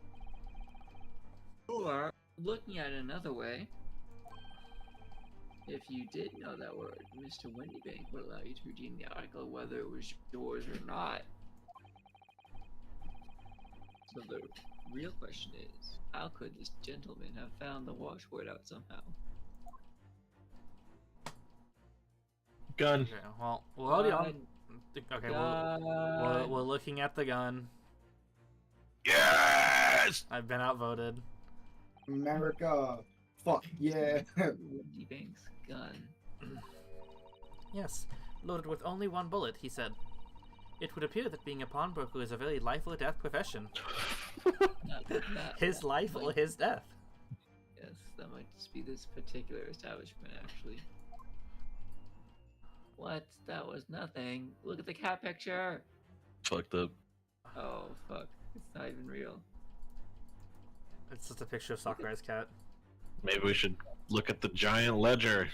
Or, looking at it another way, if you did know that word, Mr. Windybank would allow you to redeem the article whether it was yours or not. So the real question is, how could this gentleman have found the watchword out somehow? Gun. Okay, well, we're already on. Okay, we're looking at the gun. Yes! I've been outvoted. America. Fuck yeah. Windybank's gun. Yes, loaded with only one bullet, he said. It would appear that being a pawnbroker is a very life or death profession. His life or his death. Yes, that might just be this particular establishment, actually. What? That was nothing. Look at the cat picture! Fucked up. Oh, fuck. It's not even real. It's just a picture of Sakurai's cat. Maybe we should look at the giant ledger.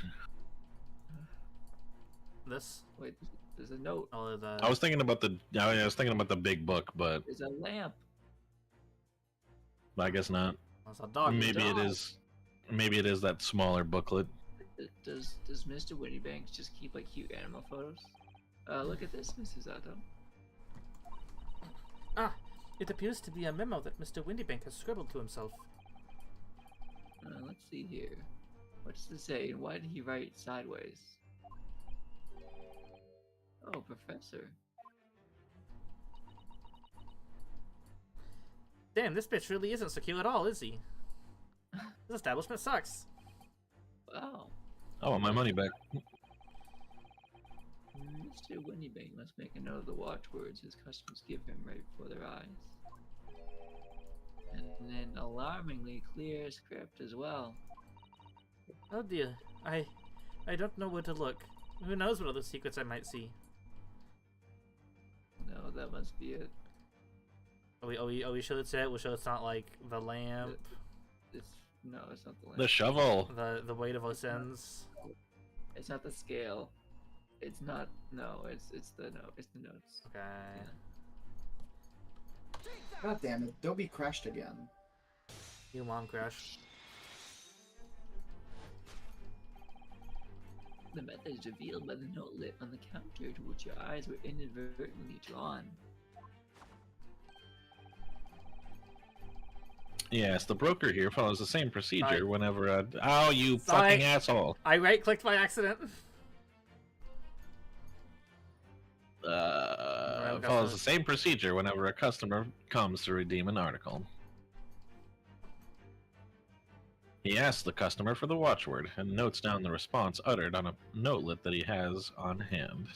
This? Wait, there's a note. Oh, the... I was thinking about the big book, but There's a lamp. I guess not. That's a dog. Maybe it is. Maybe it is that smaller booklet. Does Mr. Windybanks just keep like cute animal photos? Look at this, Mrs. Otto. Ah, it appears to be a memo that Mr. Windybank has scribbled to himself. Let's see here. What does it say? And why did he write sideways? Oh, Professor. Damn, this bitch really isn't secure at all, is he? This establishment sucks. Wow. I want my money back. Mr. Windybank must make a note of the watchwords his customers give him right before their eyes. And an alarmingly clear script as well. Oh dear, I don't know where to look. Who knows what other secrets I might see? No, that must be it. Are we sure it's it? We're sure it's not like the lamp, No, it's not the lamp. The shovel. the weight of our sins. It's not the scale. It's not. No, it's the note. It's the notes. Okay. God damn it. Dobie crashed again. You mom crash. The method is revealed by the note lit on the counter to which your eyes were inadvertently drawn. Yes, the broker here follows the same procedure Sorry. whenever Oh, you Sorry. fucking asshole. I right-clicked by accident. Follows the same procedure whenever a customer comes to redeem an article. He asks the customer for the watchword and notes down the response uttered on a notelet that he has on hand.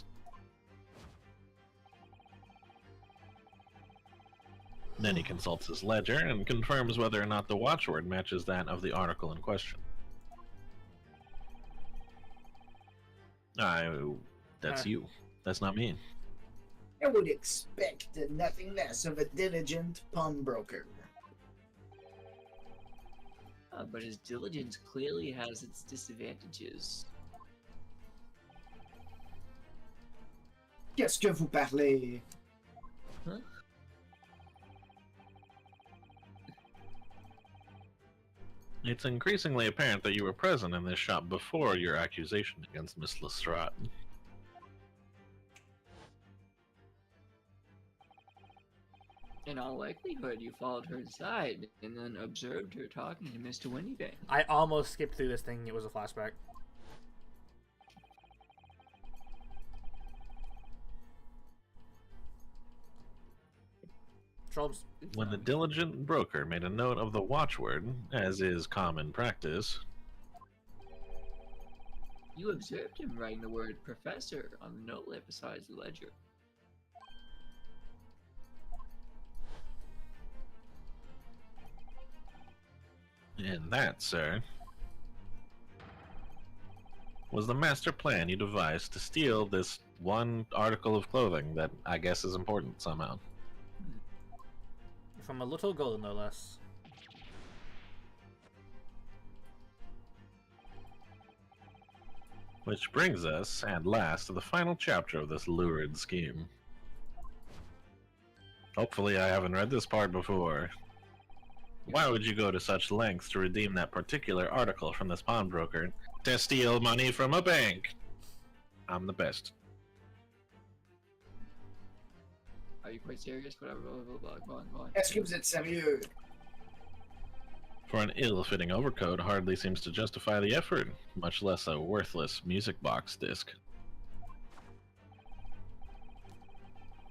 Then he consults his ledger and confirms whether or not the watchword matches that of the article in question. That's you. That's not me. I would expect nothing less of a diligent pawnbroker. But his diligence clearly has its disadvantages. Qu'est-ce que vous parlez? Huh? It's increasingly apparent that you were present in this shop before your accusation against Miss Lestrade. In all likelihood, you followed her inside and then observed her talking to Mr. Windybank. I almost skipped through this thing. It was a flashback. Trolls. When the diligent broker made a note of the watchword, as is common practice, You observed him writing the word professor on the note left beside the ledger. and that, sir, was the master plan you devised to steal this one article of clothing that I guess is important somehow. From a little girl, no less. Which brings us, at last, to the final chapter of this lurid scheme. Hopefully I haven't read this part before. Why would you go to such lengths to redeem that particular article from this pawnbroker to steal money from a bank? I'm the best. Are you quite serious? Whatever, blah, blah, blah, blah. Go on. Est-ce que vous êtes sérieux? For an ill-fitting overcoat hardly seems to justify the effort, much less a worthless music box disc.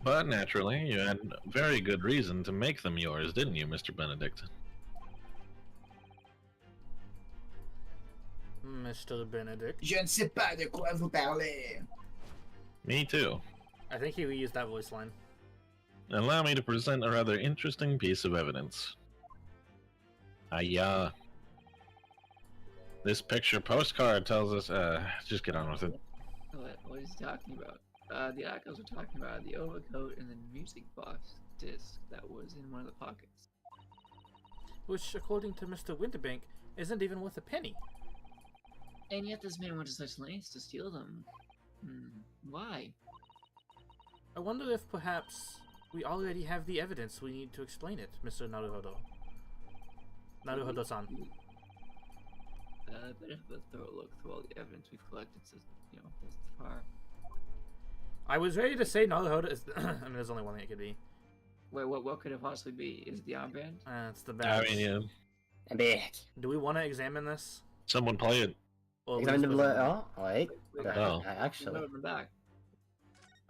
But naturally, you had very good reason to make them yours, didn't you, Mr. Benedict? Mr. Benedict. Je ne sais pas de quoi vous parlez. Me too. I think he reused that voice line. Allow me to present a rather interesting piece of evidence. This picture postcard tells us, just get on with it. What is he talking about? The articles were talking about the overcoat and the music box disc that was in one of the pockets. Which, according to Mr. Winterbank, isn't even worth a penny. And yet this man went to such lengths to steal them. Why? I wonder if perhaps we already have the evidence we need to explain it, Mr. Naruhodo. Naruhodo-san. Better have a thorough look through all the evidence we've collected since, this far. I was ready to say Naruhodo is... I mean, there's only one thing it could be. Wait, what could it possibly be? Is it the armband? It's the badge. I mean, yeah. A bit. Do we want to examine this? Someone play it. Or Examine the leave blood. it? Oh, wait. Oh. Actually. Put it back.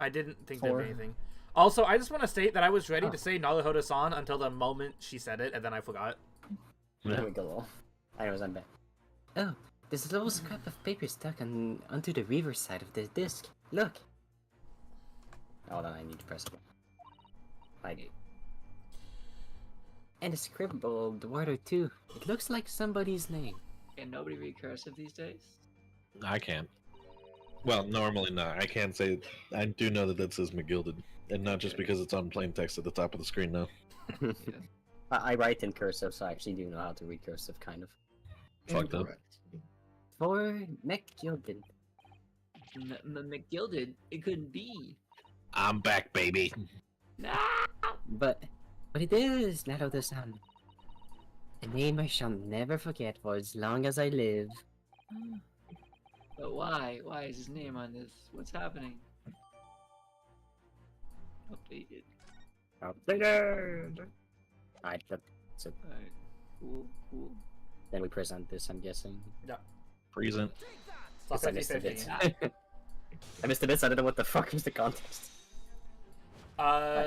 I didn't think Four. there'd be anything. Also, I just want to state that I was ready Oh. to say Naruhodo-san until the moment she said it, and then I forgot. There we go. I was on back. Oh, there's a little scrap of paper stuck onto the reverse side of the disc. Look. Hold on, I need to press it. Like. And a scribbled word or two. It looks like somebody's name. Can nobody read cursive these days? I can't. Well, normally not. I can't say. I do know that says McGilded, and not just because it's on plain text at the top of the screen now. Yeah. I write in cursive, so I actually do know how to read cursive, kind of. Fucked up. For McGilded. McGilded? It couldn't be. I'm back, baby. No! But it is Naruto-san. A name I shall never forget for as long as I live. But why? Why is his name on this? What's happening? Updated. Updated! Alright, so Alright. Cool. then we present this, I'm guessing. Present. It's I missed the 50-50. bits. I missed the bits, I don't know what the fuck is the context. No,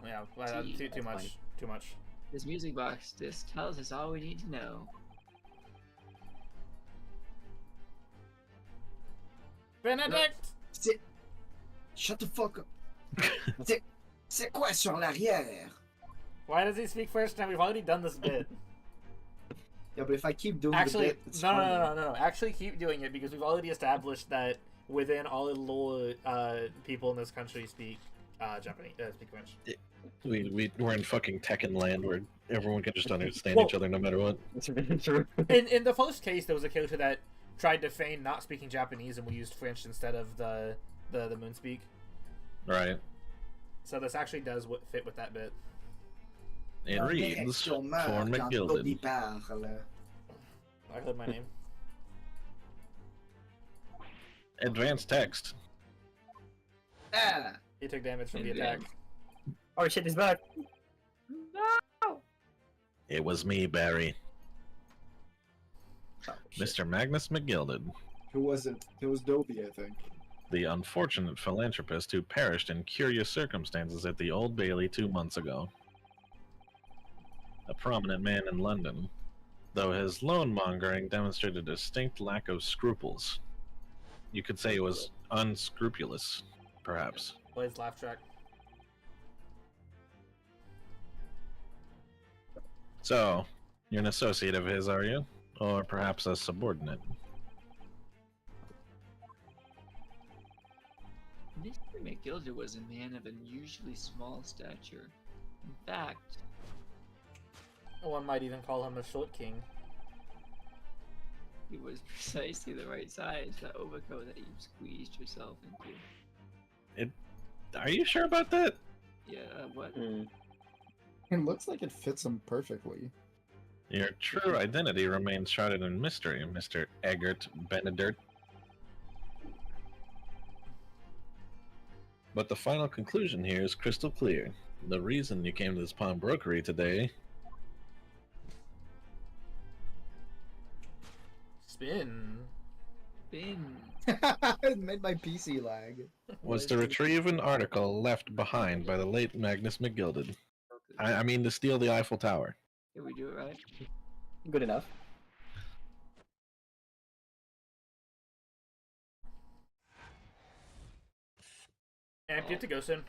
yeah, too That's much. fine. Too much. This music box disc tells us all we need to know. Benedict! Shut the fuck up. C'est quoi sur l'arrière? Why does he speak first now? We've already done this bit. Yeah, but if I keep doing Actually, the bit, it's no. funny. Actually, keep doing it because we've already established that within all lore, people in this country speak Japanese, speak French. We're in fucking Tekken land where everyone can just understand Well- each other no matter what. That's really true. In the first case, there was a character that tried to feign not speaking Japanese, and we used French instead of the Moonspeak. Right. So this actually does fit with that bit. It Mon reads, élection for meurt quand Dobby McGilded. parle. I heard my name. Advanced text. Ah! He took damage from the And attack. then- Oh shit, he's back. It was me, Barry. Oh, shit. Mr. Magnus McGilded, Who was it? It was Dobby, I think. the unfortunate philanthropist who perished in curious circumstances at the Old Bailey 2 months ago. A prominent man in London, though his loan mongering demonstrated a distinct lack of scruples. You could say it was unscrupulous, perhaps. Blade's laugh track. So, you're an associate of his, are you? Or perhaps a subordinate? Mr. McGilder was a man of unusually small stature. In fact, One might even call him a short king. he was precisely the right size for that overcoat that you squeezed yourself into. Are you sure about that? Yeah, what? It looks like it fits him perfectly. Your true identity remains shrouded in mystery, Mr. Eggert Benedict. But the final conclusion here is crystal clear. The reason you came to this pawnbrokery today Spin. Bin. It made my PC lag. was to retrieve an article left behind by the late Magnus McGilded. I mean to steal the Eiffel Tower. Did we do it right? Good enough. And you have to go soon.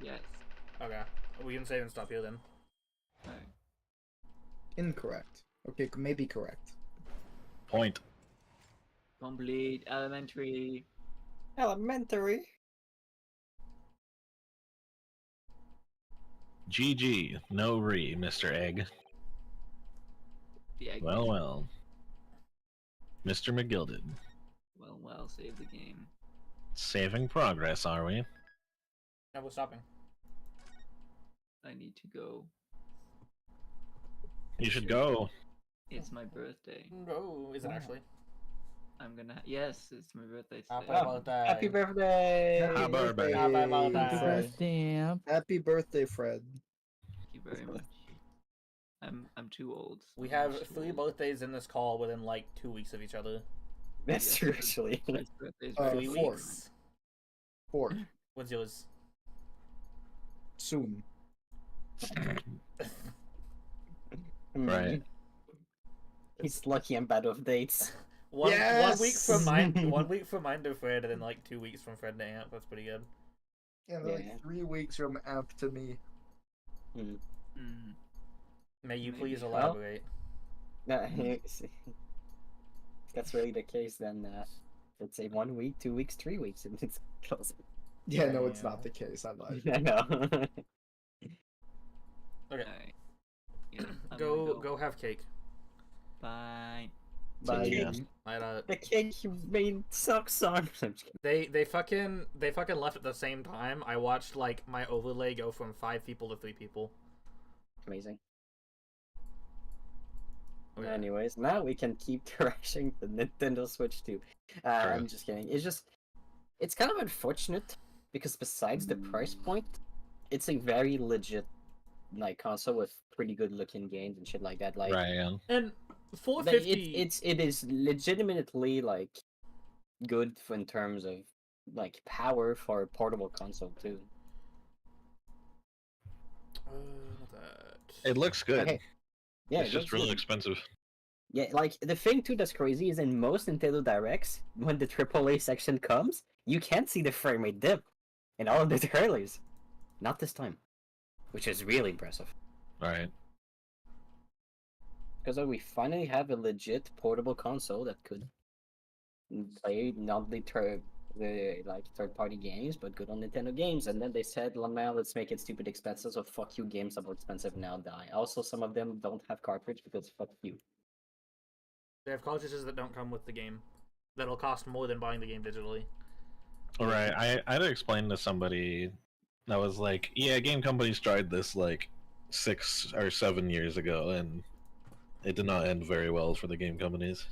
Yes. Okay. We can save and stop here then. Alright. Incorrect. Okay, maybe correct. Point. Complete elementary. Elementary. GG. No re, Mr. Egg. The egg. Well, well. Mr. McGilded. Well, save the game. Saving progress, are we? No, we're stopping. I need to go. You should go. It's my birthday. No, is it actually? I'm gonna. Yes, it's my birthday Happy today. birthday. Happy birthday! Happy birthday. Happy birthday. Happy birthday. Happy birthday, Fred. Thank you very much. I'm too old. We I'm have much too 3 old. birthdays in this call within like 2 weeks of each other. That's Yes, true, Fred's- actually. Fred's birthday's Uh, 3 4. weeks. 4. What's yours? Soon. Right. He's lucky I'm bad with dates. One Yes! week from mine. 1 week from mine to Fred, and then like 2 weeks from Fred to Amp. That's pretty good. Yeah, Yeah. like 3 weeks from Amp to me. Mm. May you Maybe. please Well- elaborate? No, if that's really the case, then let's say 1 week, 2 weeks, 3 weeks, and it's close. Yeah, no, it's Yeah. not the case. I lied. I know. Okay. Alright. Yeah, I'm Go gonna go have cake. Bye. But Yeah. the cake you made sucks on. I'm just kidding. They fucking left at the same time. I watched like my overlay go from 5 people to 3 people. Amazing. Okay. Anyways, now we can keep crashing the Nintendo Switch too. I'm just kidding. It's kind of unfortunate because besides the price point, it's a very legit like console with pretty good looking games and shit like that. Like, Right, yeah. And But 450. it is legitimately like good in terms of like power for a portable console too. Not that. It looks good. Okay. Yeah, it's it just looks really good. expensive. Yeah, like the thing too that's crazy is in most Nintendo Directs, when the AAA section comes, you can't see the frame rate dip in all of the trailers. Not this time, which is really impressive. Right. Because we finally have a legit portable console that could play not the third-party games, but good on Nintendo games. And then they said, well, now let's make it stupid expensive. So fuck you, games that are expensive now die. Also, some of them don't have cartridge because fuck you. They have cartridges that don't come with the game. That'll cost more than buying the game digitally. Right. I had to explain to somebody that was like, yeah, game companies tried this like 6 or 7 years ago, and it did not end very well for the game companies.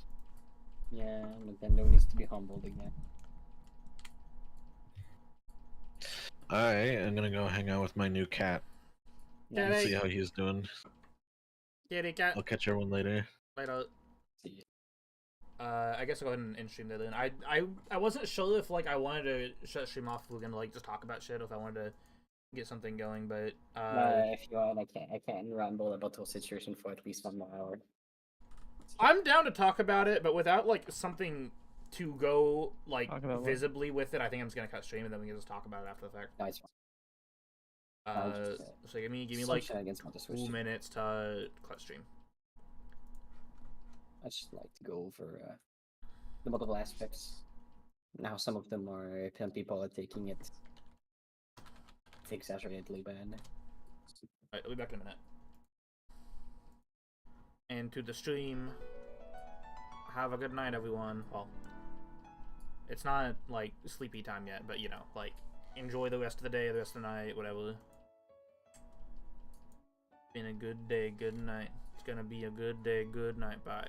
Yeah, Nintendo needs to be humbled again. I am gonna go hang out with my new cat Yeah, and they- see how he's doing. Kitty cat. I'll catch everyone later. Later. See ya. I guess I'll go ahead and stream that then. I wasn't sure if like I wanted to shut stream off if we are gonna like just talk about shit, or if I wanted to get something going, but If you want, I can ramble about the situation for at least 1 more hour. I'm down to talk about it, but without like something to go like Talk about what? visibly with it, I think I'm just gonna cut stream and then we can just talk about it after the fact. Nice. So give me Some like shenanigans about the Switch 2 too. minutes to cut stream. I just like to go over the multiple aspects. Now some of them are people are taking it exaggeratedly bad. Alright, I'll be back in a minute. And to the stream. Have a good night, everyone. Well, it's not like sleepy time yet, but you know, like enjoy the rest of the day, the rest of the night, whatever. Been a good day, good night. It's gonna be a good day, good night. Bye.